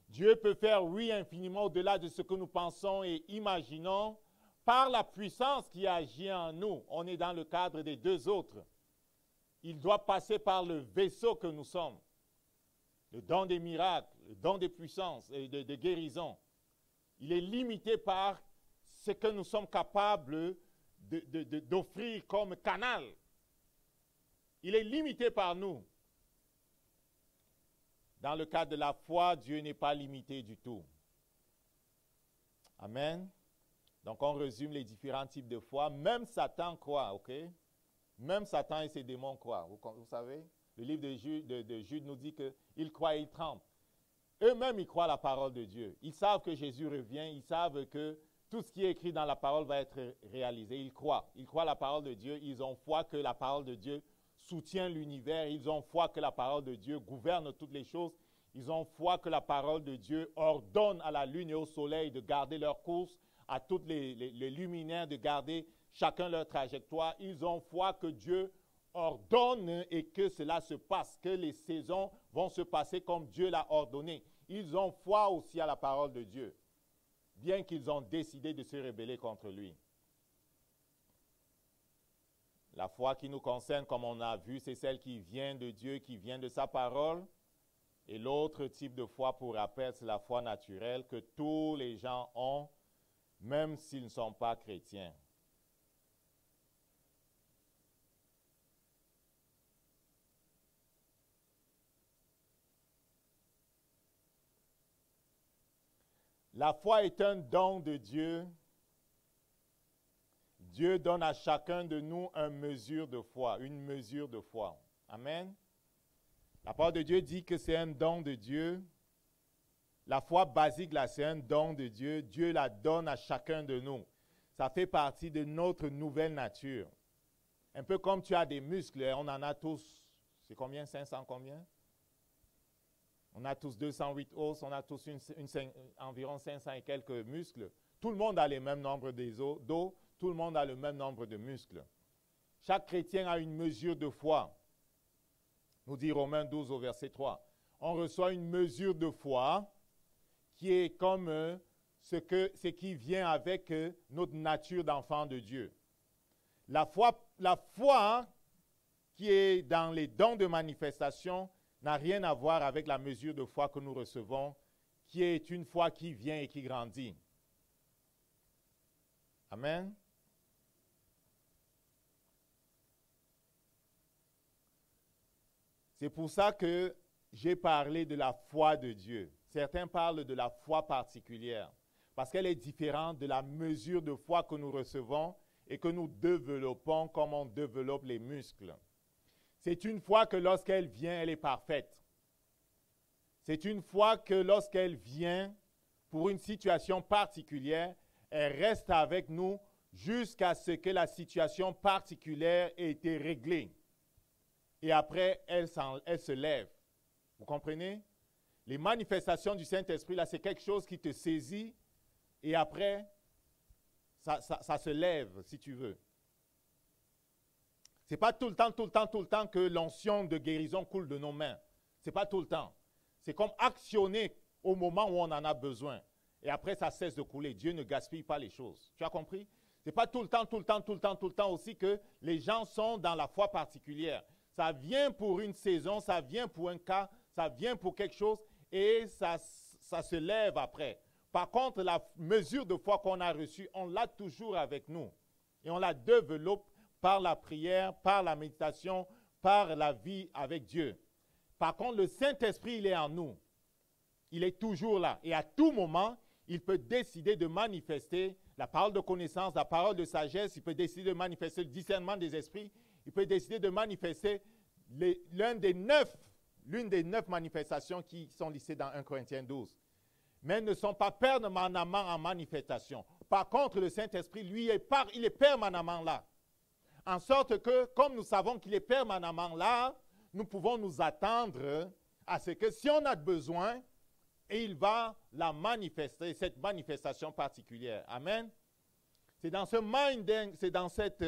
Dieu peut faire, oui, infiniment au-delà de ce que nous pensons et imaginons, par la puissance qui agit en nous. On est dans le cadre des deux autres. Il doit passer par le vaisseau que nous sommes. Le don des miracles, le don des puissances et de guérison. Il est limité par ce que nous sommes capables d'offrir comme canal. Il est limité par nous. Dans le cadre de la foi, Dieu n'est pas limité du tout. Amen. Donc, on résume les différents types de foi. Même Satan croit, ok? Même Satan et ses démons croient. Vous savez, le livre de Jude nous dit qu'ils croient et ils tremblent. Eux-mêmes, ils croient la parole de Dieu. Ils savent que Jésus revient. Ils savent que tout ce qui est écrit dans la parole va être réalisé. Ils croient. Ils croient la parole de Dieu. Ils ont foi que la parole de Dieu soutient l'univers. Ils ont foi que la parole de Dieu gouverne toutes les choses. Ils ont foi que la parole de Dieu ordonne à la lune et au soleil de garder leur course, à tous les luminaires de garder chacun leur trajectoire. Ils ont foi que Dieu ordonne et que cela se passe, que les saisons vont se passer comme Dieu l'a ordonné. Ils ont foi aussi à la parole de Dieu, bien qu'ils ont décidé de se rebeller contre lui. La foi qui nous concerne, comme on a vu, c'est celle qui vient de Dieu, qui vient de sa parole. Et l'autre type de foi, pour rappel, c'est la foi naturelle que tous les gens ont, même s'ils ne sont pas chrétiens. La foi est un don de Dieu. Dieu donne à chacun de nous une mesure de foi, une mesure de foi. Amen. La parole de Dieu dit que c'est un don de Dieu. La foi basique, là, c'est un don de Dieu. Dieu la donne à chacun de nous. Ça fait partie de notre nouvelle nature. Un peu comme tu as des muscles, on en a tous, c'est combien, 500 combien? On a tous 208 os, on a tous environ 500 et quelques muscles. Tout le monde a le même nombre d'os, tout le monde a le même nombre de muscles. Chaque chrétien a une mesure de foi. Nous dit Romains 12 au verset 3. On reçoit une mesure de foi qui est comme ce qui vient avec notre nature d'enfant de Dieu. La foi qui est dans les dons de manifestation n'a rien à voir avec la mesure de foi que nous recevons, qui est une foi qui vient et qui grandit. Amen. C'est pour ça que j'ai parlé de la foi de Dieu. Certains parlent de la foi particulière, parce qu'elle est différente de la mesure de foi que nous recevons et que nous développons comme on développe les muscles. C'est une foi que lorsqu'elle vient, elle est parfaite. C'est une foi que lorsqu'elle vient pour une situation particulière, elle reste avec nous jusqu'à ce que la situation particulière ait été réglée. Et après, elle se lève. Vous comprenez? Les manifestations du Saint-Esprit, là, c'est quelque chose qui te saisit et après, ça se lève, si tu veux. Ce n'est pas tout le temps que l'onction de guérison coule de nos mains. Ce n'est pas tout le temps. C'est comme actionner au moment où on en a besoin. Et après, ça cesse de couler. Dieu ne gaspille pas les choses. Tu as compris? Ce n'est pas tout le temps aussi que les gens sont dans la foi particulière. Ça vient pour une saison, ça vient pour un cas, ça vient pour quelque chose et ça se lève après. Par contre, la mesure de foi qu'on a reçue, on l'a toujours avec nous. Et on la développe par la prière, par la méditation, par la vie avec Dieu. Par contre, le Saint-Esprit, il est en nous. Il est toujours là. Et à tout moment, il peut décider de manifester la parole de connaissance, la parole de sagesse. Il peut décider de manifester le discernement des esprits. Il peut décider de manifester l'une des 9 manifestations qui sont listées dans 1 Corinthiens 12. Mais ne sont pas permanemment en manifestation. Par contre, le Saint-Esprit, lui, il est permanemment là. En sorte que, comme nous savons qu'il est permanemment là, nous pouvons nous attendre à ce que si on a besoin, et il va la manifester, cette manifestation particulière. Amen. C'est dans ce minding, c'est dans cette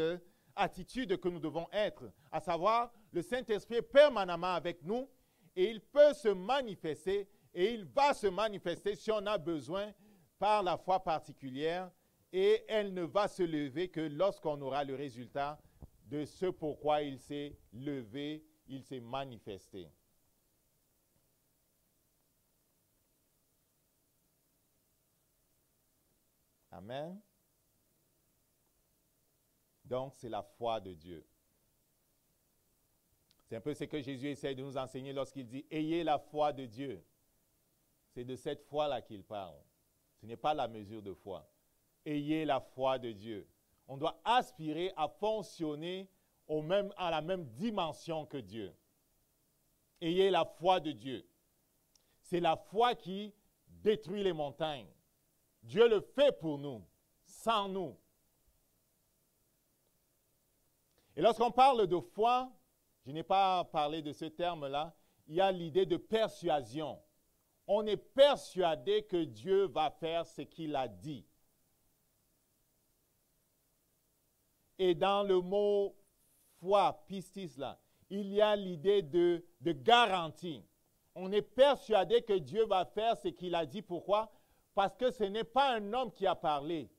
attitude que nous devons être, à savoir, le Saint-Esprit est permanemment avec nous et il peut se manifester et il va se manifester si on a besoin par la foi particulière et elle ne va se lever que lorsqu'on aura le résultat de ce pourquoi il s'est levé, il s'est manifesté. Amen. Donc, c'est la foi de Dieu. C'est un peu ce que Jésus essaie de nous enseigner lorsqu'il dit « Ayez la foi de Dieu ». C'est de cette foi-là qu'il parle. Ce n'est pas la mesure de foi. Ayez la foi de Dieu. On doit aspirer à fonctionner à la même dimension que Dieu. Ayez la foi de Dieu. C'est la foi qui détruit les montagnes. Dieu le fait pour nous, sans nous. Et lorsqu'on parle de foi, je n'ai pas parlé de ce terme-là, il y a l'idée de persuasion. On est persuadé que Dieu va faire ce qu'il a dit. Et dans le mot foi, pistis, là, il y a l'idée de garantie. On est persuadé que Dieu va faire ce qu'il a dit. Pourquoi? Parce que ce n'est pas un homme qui a parlé,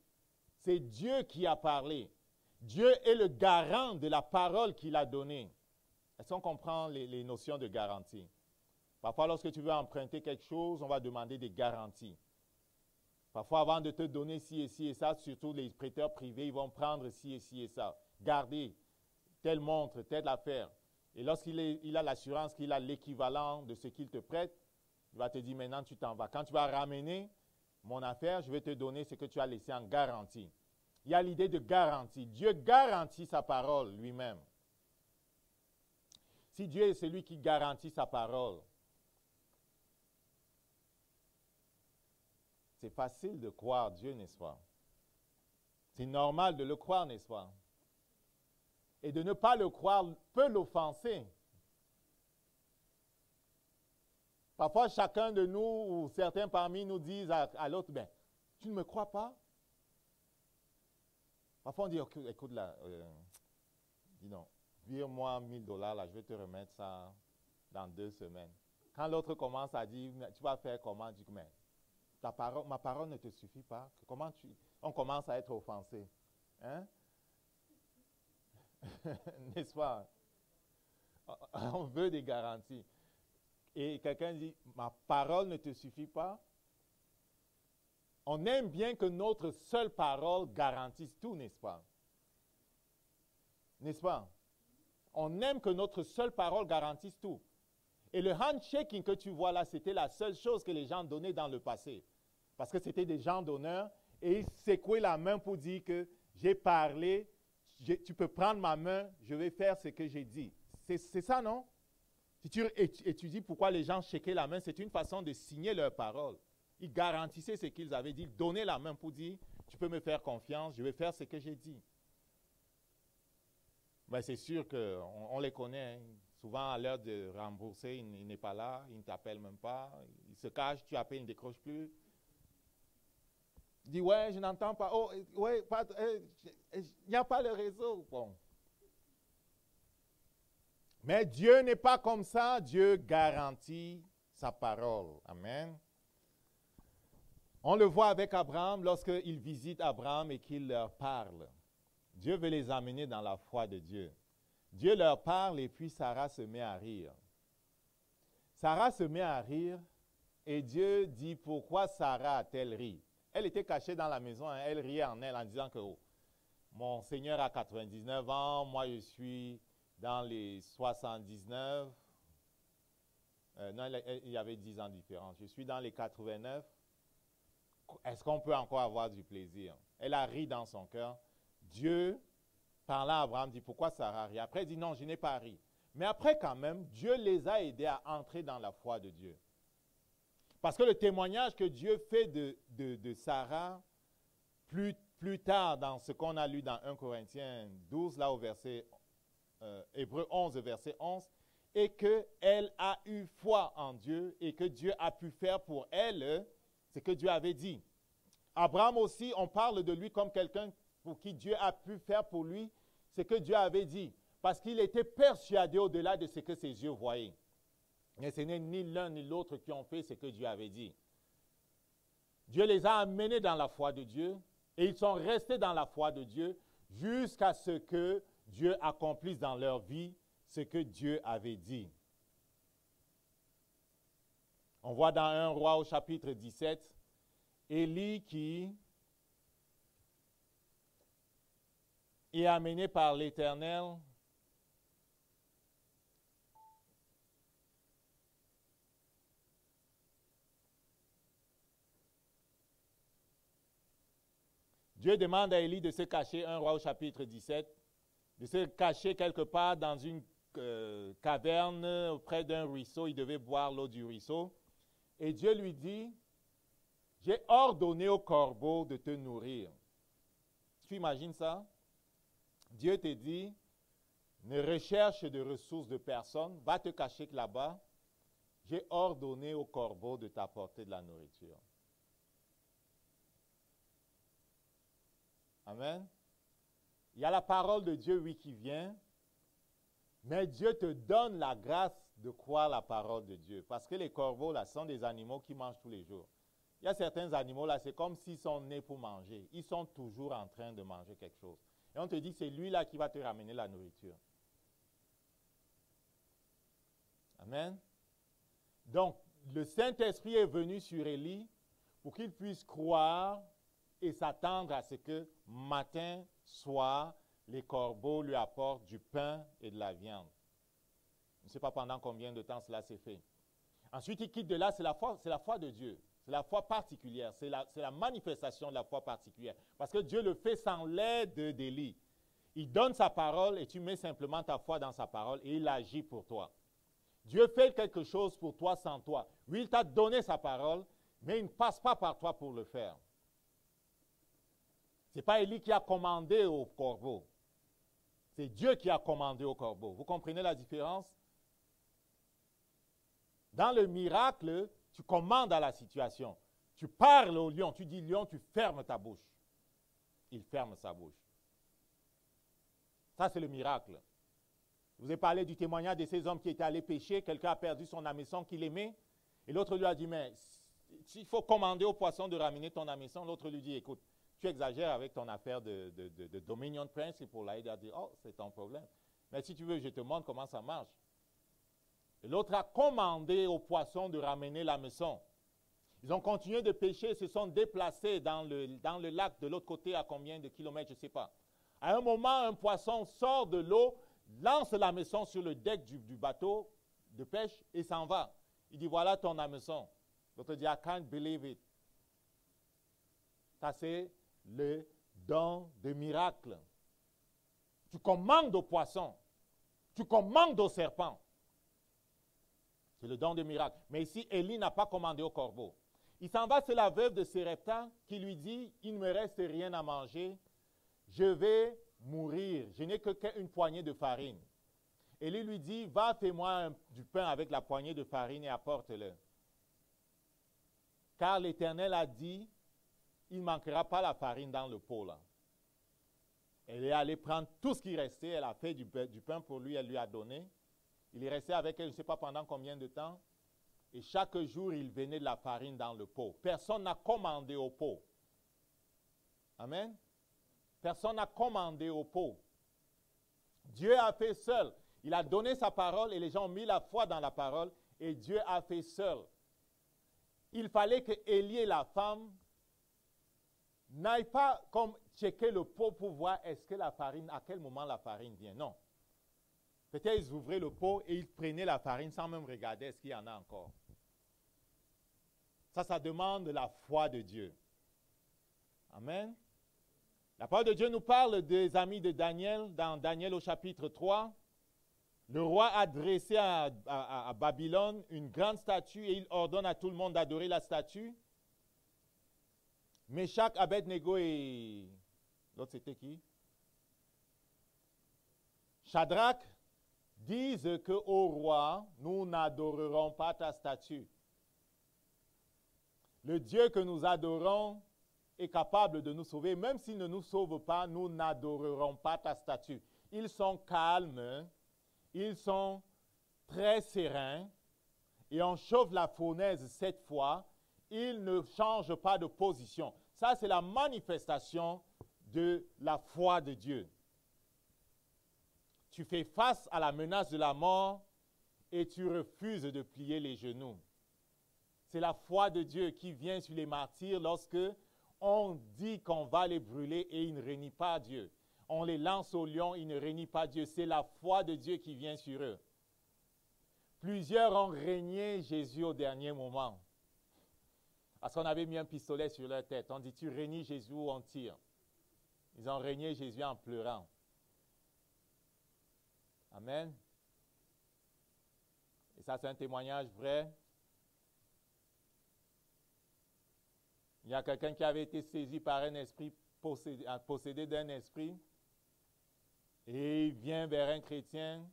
c'est Dieu qui a parlé. Dieu est le garant de la parole qu'il a donnée. Est-ce qu'on comprend les notions de garantie? Parfois, lorsque tu veux emprunter quelque chose, on va demander des garanties. Parfois, avant de te donner ci et ça, surtout les prêteurs privés, ils vont prendre ci et ça. Gardez telle montre, telle affaire. Et lorsqu'il a l'assurance qu'il a l'équivalent de ce qu'il te prête, il va te dire maintenant tu t'en vas. Quand tu vas ramener mon affaire, je vais te donner ce que tu as laissé en garantie. Il y a l'idée de garantie. Dieu garantit sa parole lui-même. Si Dieu est celui qui garantit sa parole, c'est facile de croire Dieu, n'est-ce pas? C'est normal de le croire, n'est-ce pas? Et de ne pas le croire peut l'offenser. Parfois, chacun de nous ou certains parmi nous disent à l'autre, ben, tu ne me crois pas? Parfois, on dit, écoute là, dis non, vire-moi $1000, là, je vais te remettre ça dans 2 semaines. Quand l'autre commence à dire, tu vas faire comment? Je dis, mais ma parole ne te suffit pas. On commence à être offensé. Hein? N'est-ce pas? On veut des garanties. Et quelqu'un dit, ma parole ne te suffit pas. On aime bien que notre seule parole garantisse tout, n'est-ce pas? N'est-ce pas? On aime que notre seule parole garantisse tout. Et le handshaking que tu vois là, c'était la seule chose que les gens donnaient dans le passé. Parce que c'était des gens d'honneur et ils secouaient la main pour dire que j'ai parlé, tu peux prendre ma main, je vais faire ce que j'ai dit. C'est ça, non? Si tu étudies pourquoi les gens shakaient la main, c'est une façon de signer leur parole. Ils garantissaient ce qu'ils avaient dit. Ils donnaient la main pour dire, tu peux me faire confiance, je vais faire ce que j'ai dit. Mais c'est sûr qu'on les connaît. Hein. Souvent, à l'heure de rembourser, il n'est pas là, il ne t'appelle même pas. Il se cache, tu appelles, il ne décroche plus. Il dit, ouais, je n'entends pas. Oh, ouais, il n'y a pas le réseau. Bon. Mais Dieu n'est pas comme ça. Dieu garantit sa parole. Amen. On le voit avec Abraham lorsqu'il visite Abraham et qu'il leur parle. Dieu veut les amener dans la foi de Dieu. Dieu leur parle et puis Sarah se met à rire. Sarah se met à rire et Dieu dit, pourquoi Sarah a-t-elle ri? Elle était cachée dans la maison, hein, elle riait en elle en disant que oh, mon Seigneur a 99 ans, moi je suis dans les 79. Non, il y avait 10 ans de différence. Je suis dans les 89. Est-ce qu'on peut encore avoir du plaisir? Elle a ri dans son cœur. Dieu, parlant à Abraham, dit, pourquoi Sarah rit? Après, il dit, non, je n'ai pas ri. Mais après, quand même, Dieu les a aidés à entrer dans la foi de Dieu. Parce que le témoignage que Dieu fait de Sarah, plus tard, dans ce qu'on a lu dans 1 Corinthiens 12, là au verset, Hébreux 11, verset 11, et qu'elle a eu foi en Dieu et que Dieu a pu faire pour elle ce que Dieu avait dit. Abraham aussi, on parle de lui comme quelqu'un pour qui Dieu a pu faire pour lui ce que Dieu avait dit. Parce qu'il était persuadé au-delà de ce que ses yeux voyaient. Mais ce n'est ni l'un ni l'autre qui ont fait ce que Dieu avait dit. Dieu les a amenés dans la foi de Dieu et ils sont restés dans la foi de Dieu jusqu'à ce que Dieu accomplisse dans leur vie ce que Dieu avait dit. On voit dans 1 Roi au chapitre 17, Élie qui est amené par l'Éternel Dieu demande à Élie de se cacher, 1 Roi au chapitre 17, de se cacher quelque part dans une caverne auprès d'un ruisseau. Il devait boire l'eau du ruisseau. Et Dieu lui dit, j'ai ordonné au corbeau de te nourrir. Tu imagines ça? Dieu te dit, ne recherche de ressources de personne, va te cacher là-bas. J'ai ordonné au corbeau de t'apporter de la nourriture. Amen. Il y a la parole de Dieu, oui, qui vient, mais Dieu te donne la grâce de croire la parole de Dieu. Parce que les corbeaux, là, sont des animaux qui mangent tous les jours. Il y a certains animaux, là, c'est comme s'ils sont nés pour manger. Ils sont toujours en train de manger quelque chose. Et on te dit, c'est lui, là, qui va te ramener la nourriture. Amen. Donc, le Saint-Esprit est venu sur Élie pour qu'il puisse croire et s'attendre à ce que matin, soir, les corbeaux lui apportent du pain et de la viande. Je ne sais pas pendant combien de temps cela s'est fait. Ensuite, il quitte de là, c'est la foi de Dieu. C'est la foi particulière, c'est la manifestation de la foi particulière. Parce que Dieu le fait sans l'aide d'Élie. Il donne sa parole et tu mets simplement ta foi dans sa parole et il agit pour toi. Dieu fait quelque chose pour toi sans toi. Oui, il t'a donné sa parole, mais il ne passe pas par toi pour le faire. Ce n'est pas Élie qui a commandé au corbeau. C'est Dieu qui a commandé au corbeau. Vous comprenez la différence? Dans le miracle, tu commandes à la situation. Tu parles au lion, tu dis lion, tu fermes ta bouche. Il ferme sa bouche. Ça, c'est le miracle. Je vous ai parlé du témoignage de ces hommes qui étaient allés pêcher. Quelqu'un a perdu son hameçon qu'il aimait. Et l'autre lui a dit, mais s'il faut commander au poisson de ramener ton hameçon, l'autre lui dit, écoute, tu exagères avec ton affaire de Dominion Principle. Là, il a dit, oh, c'est ton problème. Mais si tu veux, je te montre comment ça marche. Et l'autre a commandé au poisson de ramener l'hameçon. Ils ont continué de pêcher, se sont déplacés dans le lac de l'autre côté à combien de kilomètres, je ne sais pas. À un moment, un poisson sort de l'eau, lance l'hameçon sur le deck du bateau de pêche et s'en va. Il dit, voilà ton hameçon. L'autre dit, I can't believe it. Ça, c'est le don de miracle. Tu commandes au poisson. Tu commandes au serpent. C'est le don de miracle. Mais ici, Élie n'a pas commandé au corbeau. Il s'en va, c'est la veuve de Sérepta qui lui dit, il ne me reste rien à manger. Je vais mourir. Je n'ai qu'une poignée de farine. Élie lui dit, va, fais-moi du pain avec la poignée de farine et apporte-le. Car l'Éternel a dit, il ne manquera pas la farine dans le pot là. Elle est allée prendre tout ce qui restait, elle a fait du pain pour lui, elle lui a donné. Il est resté avec elle, je ne sais pas pendant combien de temps. Et chaque jour, il venait de la farine dans le pot. Personne n'a commandé au pot. Amen. Personne n'a commandé au pot. Dieu a fait seul. Il a donné sa parole et les gens ont mis la foi dans la parole et Dieu a fait seul. Il fallait que Élie et la femme n'aillent pas comme checker le pot pour voir est-ce que la farine, à quel moment la farine vient. Non. Peut-être ils ouvraient le pot et ils prenaient la farine sans même regarder est-ce qu'il y en a encore. Ça demande la foi de Dieu. Amen. La parole de Dieu nous parle des amis de Daniel, dans Daniel au chapitre 3. Le roi a dressé à Babylone une grande statue et il ordonne à tout le monde d'adorer la statue. Meshach, Abednego et... L'autre c'était qui? Shadrach disent qu'au roi, nous n'adorerons pas ta statue. Le Dieu que nous adorons est capable de nous sauver. Même s'il ne nous sauve pas, nous n'adorerons pas ta statue. Ils sont calmes, ils sont très sereins et on chauffe la fournaise 7 fois. Ils ne changent pas de position. Ça, c'est la manifestation de la foi de Dieu. Tu fais face à la menace de la mort et tu refuses de plier les genoux. C'est la foi de Dieu qui vient sur les martyrs lorsque on dit qu'on va les brûler et ils ne renient pas Dieu. On les lance au lion, ils ne renient pas Dieu. C'est la foi de Dieu qui vient sur eux. Plusieurs ont renié Jésus au dernier moment. Parce qu'on avait mis un pistolet sur leur tête. On dit, tu renies Jésus ou on tire. Ils ont renié Jésus en pleurant. Amen. Et ça, c'est un témoignage vrai. Il y a quelqu'un qui avait été saisi par un esprit, possédé d'un esprit. Et il vient vers un chrétien.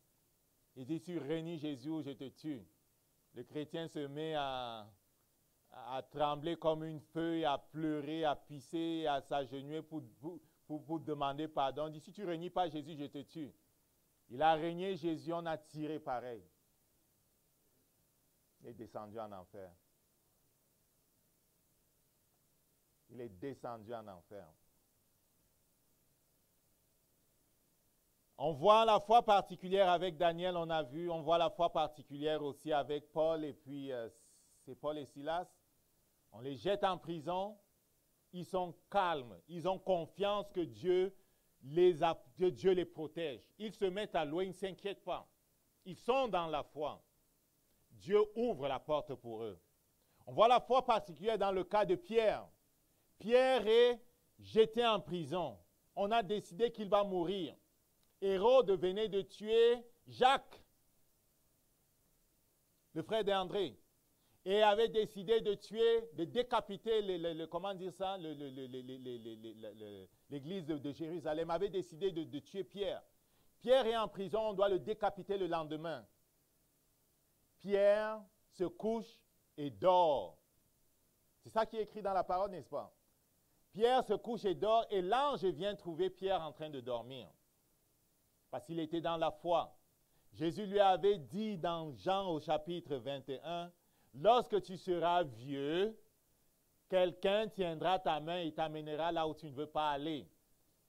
Il dit, tu renies Jésus ou je te tue. Le chrétien se met à trembler comme une feuille, à pleurer, à pisser, à s'agenouiller pour demander pardon. Il dit, si tu ne renies pas Jésus, je te tue. Il a renié Jésus, on a tiré pareil. Il est descendu en enfer. Il est descendu en enfer. On voit la foi particulière avec Daniel, on a vu. On voit la foi particulière aussi avec Paul et puis c'est Paul et Silas. On les jette en prison. Ils sont calmes. Ils ont confiance que Dieu les protège. Ils se mettent à louer, ils ne s'inquiètent pas. Ils sont dans la foi. Dieu ouvre la porte pour eux. On voit la foi particulière dans le cas de Pierre. Pierre est jeté en prison. On a décidé qu'il va mourir. Hérode venait de tuer Jacques, le frère d'André, et avait décidé de tuer, de décapiter l'église de Jérusalem, avait décidé de tuer Pierre. Pierre est en prison, on doit le décapiter le lendemain. Pierre se couche et dort. C'est ça qui est écrit dans la parole, n'est-ce pas? Pierre se couche et dort et l'ange vient trouver Pierre en train de dormir. Parce qu'il était dans la foi. Jésus lui avait dit dans Jean au chapitre 21, « Lorsque tu seras vieux, quelqu'un tiendra ta main et t'amènera là où tu ne veux pas aller. »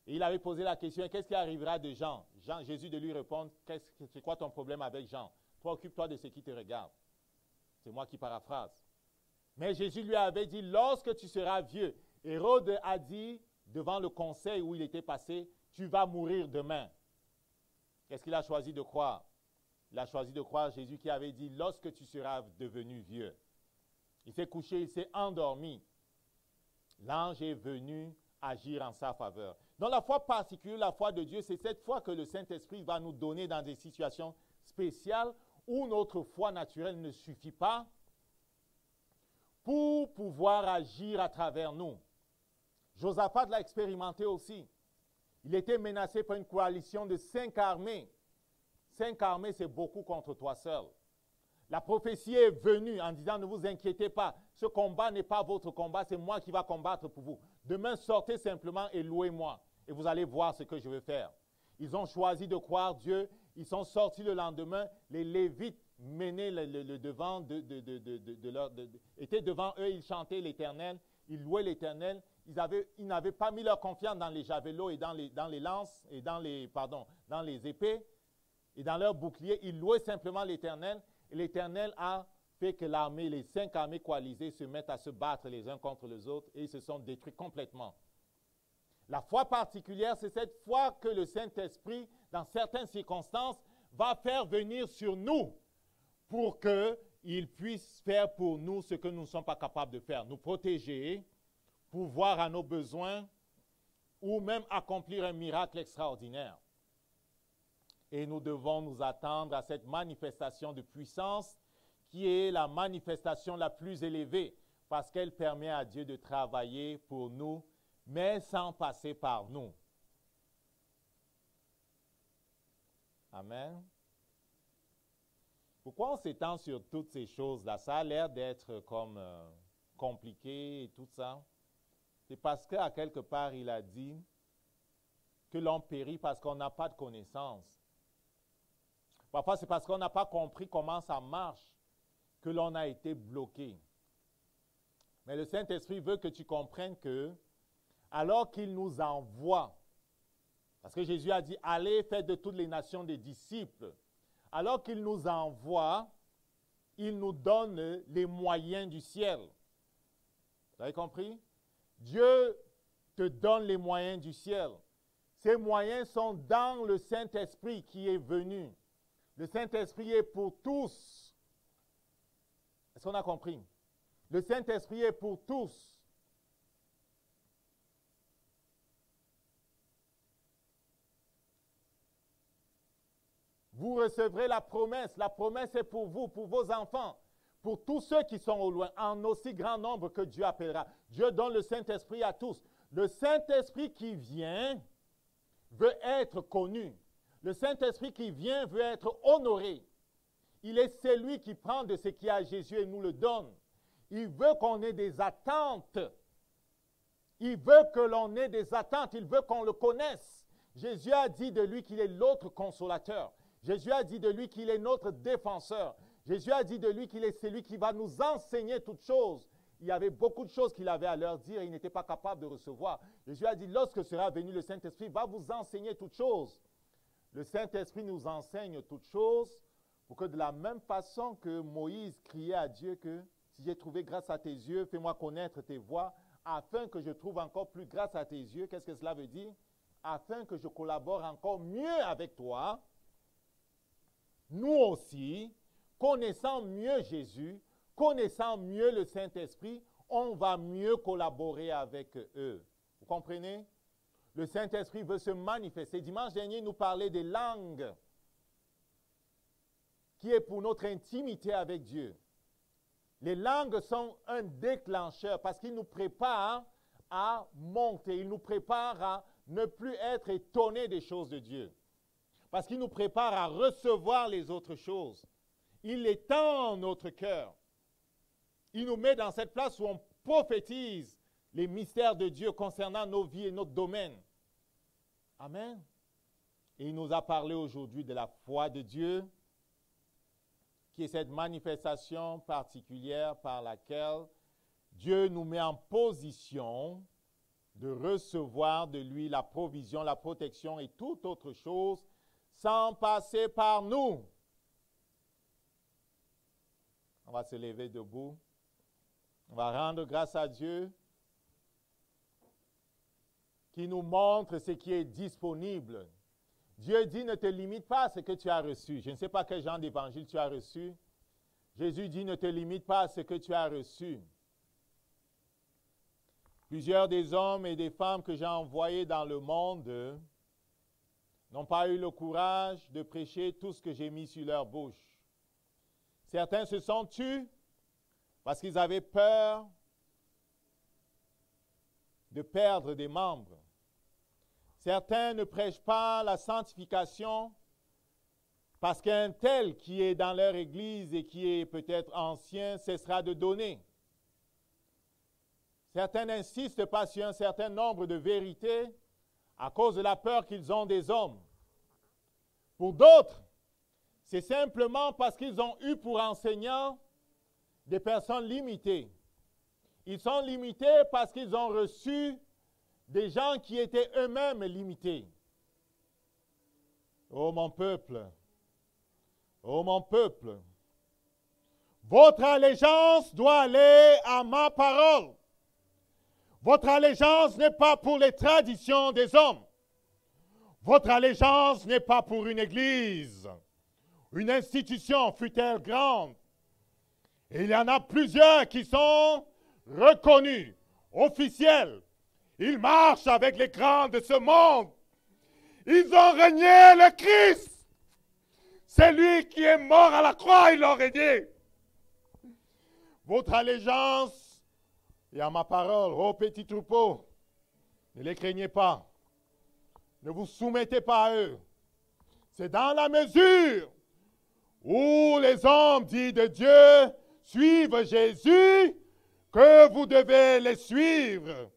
Et il avait posé la question, « Qu'est-ce qui arrivera de Jean ?» Jésus de lui répondre, « C'est quoi ton problème avec Jean? Toi, occupe-toi de ce qui te regarde. » C'est moi qui paraphrase. Mais Jésus lui avait dit, « Lorsque tu seras vieux, Hérode a dit devant le conseil où il était passé, « Tu vas mourir demain. » Qu'est-ce qu'il a choisi de croire? Il a choisi de croire Jésus qui avait dit, lorsque tu seras devenu vieux. Il s'est couché, il s'est endormi. L'ange est venu agir en sa faveur. Dans la foi particulière, la foi de Dieu, c'est cette foi que le Saint-Esprit va nous donner dans des situations spéciales où notre foi naturelle ne suffit pas pour pouvoir agir à travers nous. Josaphat l'a expérimenté aussi. Il était menacé par une coalition de 5 armées. 5 armées, c'est beaucoup contre toi seul. La prophétie est venue en disant, ne vous inquiétez pas, ce combat n'est pas votre combat, c'est moi qui va combattre pour vous. Demain, sortez simplement et louez-moi, et vous allez voir ce que je vais faire. Ils ont choisi de croire Dieu, Ils sont sortis le lendemain. Les Lévites menaient le devant étaient devant eux. Ils chantaient l'Éternel. Ils louaient l'Éternel. Ils n'avaient pas mis leur confiance dans les javelots et dans les lances et dans les épées et dans leurs boucliers. Ils louaient simplement l'Éternel. Et l'Éternel a fait que les 5 armées coalisées se mettent à se battre les uns contre les autres et ils se sont détruits complètement. La foi particulière, c'est cette foi que le Saint-Esprit, dans certaines circonstances, va faire venir sur nous pour qu'il puisse faire pour nous ce que nous ne sommes pas capables de faire, nous protéger, pourvoir à nos besoins ou même accomplir un miracle extraordinaire. Et nous devons nous attendre à cette manifestation de puissance qui est la manifestation la plus élevée parce qu'elle permet à Dieu de travailler pour nous, mais sans passer par nous. Amen. Pourquoi on s'étend sur toutes ces choses-là? Ça a l'air d'être comme compliqué et tout ça. C'est parce qu'à quelque part, il a dit que l'on périt parce qu'on n'a pas de connaissance. Parfois, c'est parce qu'on n'a pas compris comment ça marche que l'on a été bloqué. Mais le Saint-Esprit veut que tu comprennes que, alors qu'il nous envoie, parce que Jésus a dit, allez, faites de toutes les nations des disciples. Alors qu'il nous envoie, il nous donne les moyens du ciel. Vous avez compris? Dieu te donne les moyens du ciel. Ces moyens sont dans le Saint-Esprit qui est venu. Le Saint-Esprit est pour tous. Est-ce qu'on a compris? Le Saint-Esprit est pour tous. Vous recevrez la promesse. La promesse est pour vous, pour vos enfants, pour tous ceux qui sont au loin, en aussi grand nombre que Dieu appellera. Dieu donne le Saint-Esprit à tous. Le Saint-Esprit qui vient veut être connu. Le Saint-Esprit qui vient veut être honoré. Il est celui qui prend de ce qui est à Jésus et nous le donne. Il veut qu'on ait des attentes. Il veut que l'on ait des attentes. Il veut qu'on le connaisse. Jésus a dit de lui qu'il est l'autre consolateur. Jésus a dit de lui qu'il est notre défenseur. Jésus a dit de lui qu'il est celui qui va nous enseigner toutes choses. Il y avait beaucoup de choses qu'il avait à leur dire et il n'était pas capable de recevoir. Jésus a dit, lorsque sera venu le Saint-Esprit, il va vous enseigner toutes choses. Le Saint-Esprit nous enseigne toutes choses pour que de la même façon que Moïse criait à Dieu que si j'ai trouvé grâce à tes yeux, fais-moi connaître tes voies, afin que je trouve encore plus grâce à tes yeux. Qu'est-ce que cela veut dire? Afin que je collabore encore mieux avec toi. Nous aussi, connaissant mieux Jésus, connaissant mieux le Saint-Esprit, on va mieux collaborer avec eux. Vous comprenez? Le Saint-Esprit veut se manifester. Dimanche dernier, il nous parlait des langues, qui est pour notre intimité avec Dieu. Les langues sont un déclencheur parce qu'ils nous préparent à monter, ils nous préparent à ne plus être étonnés des choses de Dieu. Parce qu'il nous prépare à recevoir les autres choses. Il étend notre cœur. Il nous met dans cette place où on prophétise les mystères de Dieu concernant nos vies et notre domaine. Amen. Et il nous a parlé aujourd'hui de la foi de Dieu, qui est cette manifestation particulière par laquelle Dieu nous met en position de recevoir de lui la provision, la protection et toute autre chose sans passer par nous. On va se lever debout. On va rendre grâce à Dieu qui nous montre ce qui est disponible. Dieu dit, ne te limite pas à ce que tu as reçu. Je ne sais pas quel genre d'évangile tu as reçu. Jésus dit, ne te limite pas à ce que tu as reçu. Plusieurs des hommes et des femmes que j'ai envoyés dans le monde n'ont pas eu le courage de prêcher tout ce que j'ai mis sur leur bouche. Certains se sont tus parce qu'ils avaient peur de perdre des membres. Certains ne prêchent pas la sanctification parce qu'un tel qui est dans leur église et qui est peut-être ancien cessera de donner. Certains n'insistent pas sur un certain nombre de vérités à cause de la peur qu'ils ont des hommes. Pour d'autres, c'est simplement parce qu'ils ont eu pour enseignants des personnes limitées. Ils sont limités parce qu'ils ont reçu des gens qui étaient eux-mêmes limités. Oh mon peuple, votre allégeance doit aller à ma parole. Votre allégeance n'est pas pour les traditions des hommes. Votre allégeance n'est pas pour une église, une institution, fût-elle grande. Et il y en a plusieurs qui sont reconnus, officiels. Ils marchent avec les grands de ce monde. Ils ont régné le Christ. C'est lui qui est mort à la croix, il l'a régné. Votre allégeance est à ma parole, ô petit troupeau. Ne les craignez pas. Ne vous soumettez pas à eux. C'est dans la mesure où les hommes dits de Dieu suivent Jésus que vous devez les suivre.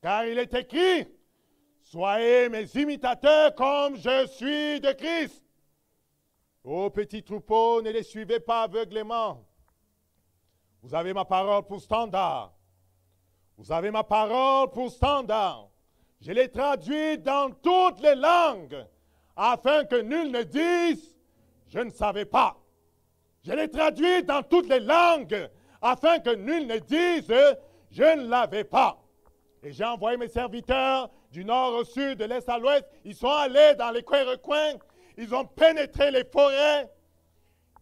Car il est écrit, soyez mes imitateurs comme je suis de Christ. Ô petit troupeau, ne les suivez pas aveuglément. Vous avez ma parole pour standard. Vous avez ma parole pour standard. Je l'ai traduite dans toutes les langues, afin que nul ne dise, je ne savais pas. Je l'ai traduite dans toutes les langues, afin que nul ne dise, je ne l'avais pas. Et j'ai envoyé mes serviteurs du nord au sud, de l'est à l'ouest. Ils sont allés dans les coins-recoins. Ils ont pénétré les forêts.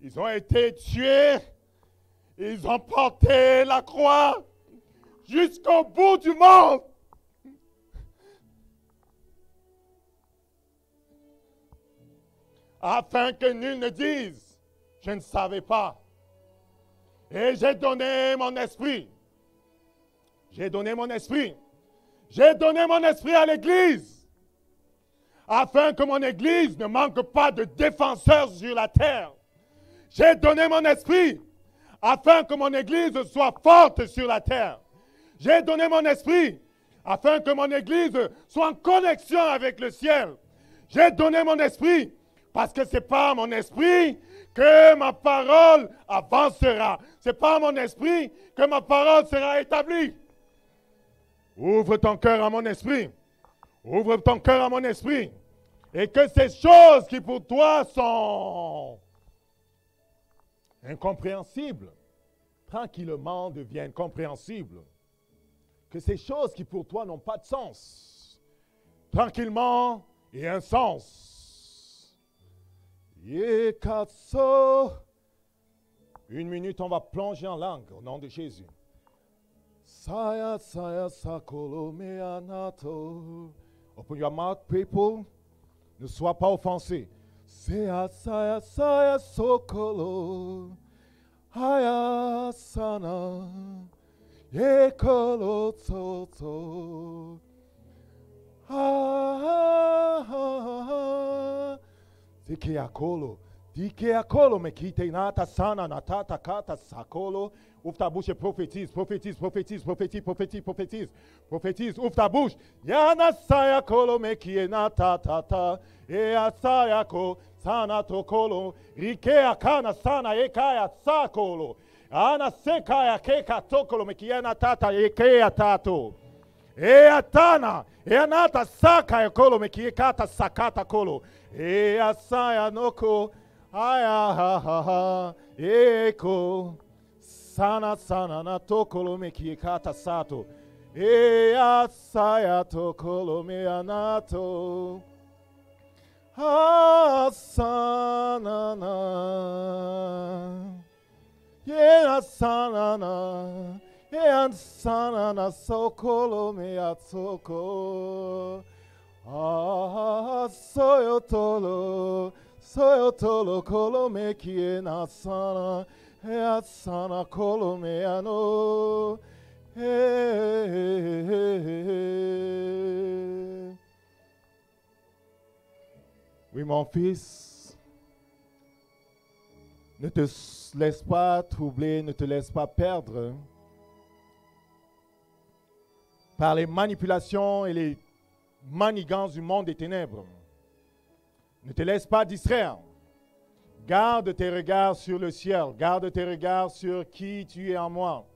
Ils ont été tués. Ils ont porté la croix jusqu'au bout du monde. Afin que nul ne dise, je ne savais pas. Et j'ai donné mon esprit. J'ai donné mon esprit. J'ai donné mon esprit à l'Église, afin que mon Église ne manque pas de défenseurs sur la terre. J'ai donné mon esprit, afin que mon Église soit forte sur la terre. J'ai donné mon esprit, afin que mon Église soit en connexion avec le ciel. J'ai donné mon esprit, parce que ce n'est pas mon esprit que ma parole avancera. Ce n'est pas mon esprit que ma parole sera établie. Ouvre ton cœur à mon esprit. Ouvre ton cœur à mon esprit. Et que ces choses qui pour toi sont incompréhensibles, tranquillement deviennent compréhensibles. Que ces choses qui pour toi n'ont pas de sens, tranquillement aient un sens. Une minute, on va plonger en langue au nom de Jésus. Saya, saya, sakolo, meanato. Open your mouth, people. Ne sois pas offensé. Saya, saya, saya, sokolo. Haya, sana. Yekolo, toto. Ha, ha, ha. Dikeakolo. Dikeakolo, me kite nata sana, natata kata sakolo. Ouvre ta bouche et prophétise, prophétise, prophétise, prophétise, prophétise, prophétise, prophétise, ouvre ta bouche. Yana saya kolo me kiena ta ta ta, e asaya ko sana to kolo, rike akana sana ekaya sa kolo, ana sekaya keka tokolo me kiena tata ekea tato, e atana, e anata saka kolo me kiekata sakata kolo, e asaya noko, aya ha ha ha, eko. Sana sana na tokolo me kiekata sato. E asaya tokolo me anato. Asana na. Ye asana na. Ye asana na sokolo me atsoko. Soyotolo. Soyotolo kolo me kiena sana. Sana colomeano. Oui, mon fils, ne te laisse pas troubler, ne te laisse pas perdre par les manipulations et les manigances du monde des ténèbres. Ne te laisse pas distraire. Garde tes regards sur le ciel. Garde tes regards sur qui tu es en moi.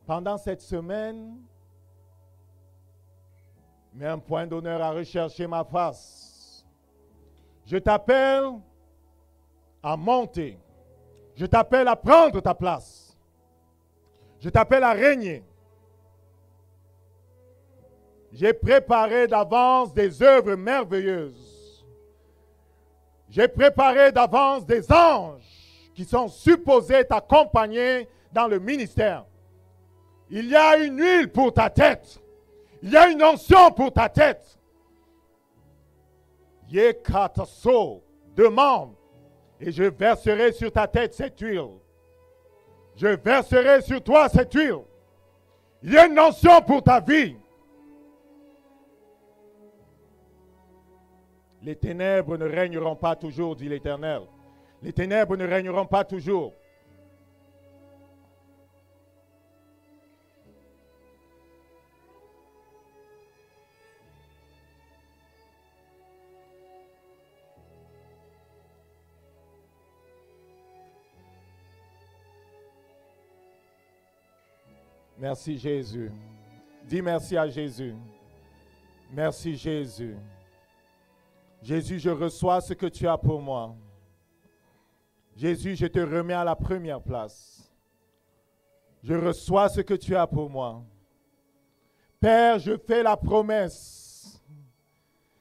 Pendant cette semaine, mets un point d'honneur à rechercher ma face. Je t'appelle à monter. Je t'appelle à prendre ta place. Je t'appelle à régner. J'ai préparé d'avance des œuvres merveilleuses. J'ai préparé d'avance des anges qui sont supposés t'accompagner dans le ministère. Il y a une huile pour ta tête. Il y a une onction pour ta tête. Yekataso, demande, et je verserai sur ta tête cette huile. Je verserai sur toi cette huile. Il y a une onction pour ta vie. Les ténèbres ne régneront pas toujours, dit l'Éternel. Les ténèbres ne régneront pas toujours. Merci Jésus. Dis merci à Jésus. Merci Jésus. Jésus, je reçois ce que tu as pour moi. Jésus, je te remets à la première place. Je reçois ce que tu as pour moi. Père, je fais la promesse.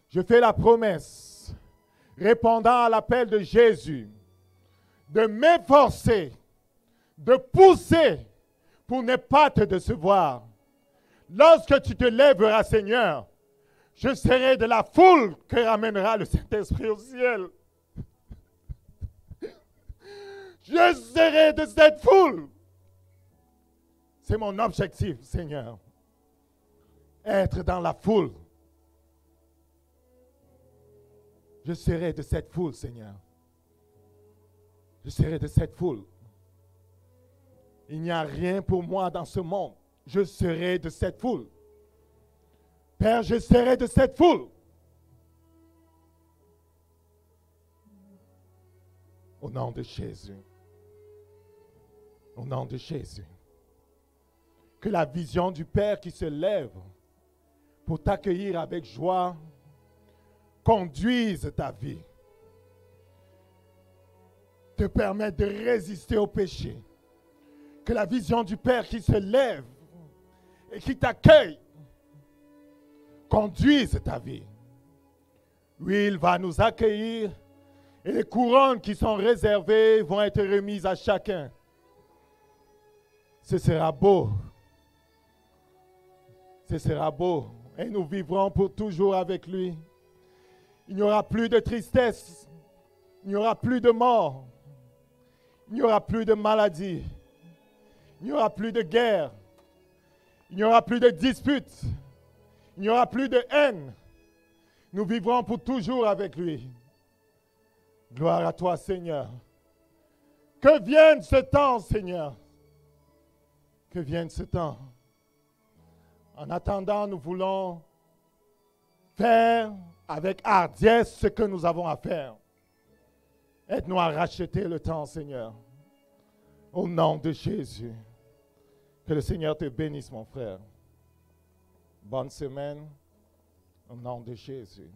Je fais la promesse, répondant à l'appel de Jésus, de m'efforcer, de pousser pour ne pas te décevoir. Lorsque tu te lèveras, Seigneur, je serai de la foule que ramènera le Saint-Esprit au ciel. Je serai de cette foule. C'est mon objectif, Seigneur. Être dans la foule. Je serai de cette foule, Seigneur. Je serai de cette foule. Il n'y a rien pour moi dans ce monde. Je serai de cette foule. Père, je serai de cette foule. Au nom de Jésus. Au nom de Jésus. Que la vision du Père qui se lève pour t'accueillir avec joie conduise ta vie. Te permette de résister au péché. Que la vision du Père qui se lève et qui t'accueille conduise ta vie. Oui, il va nous accueillir et les couronnes qui sont réservées vont être remises à chacun. Ce sera beau. Ce sera beau et nous vivrons pour toujours avec lui. Il n'y aura plus de tristesse, il n'y aura plus de mort, il n'y aura plus de maladie, il n'y aura plus de guerre, il n'y aura plus de disputes, il n'y aura plus de haine. Nous vivrons pour toujours avec lui. Gloire à toi, Seigneur. Que vienne ce temps, Seigneur. Que vienne ce temps. En attendant, nous voulons faire avec hardiesse ce que nous avons à faire. Aide-nous à racheter le temps, Seigneur. Au nom de Jésus. Que le Seigneur te bénisse, mon frère. Bonne semaine. Au nom de Jésus.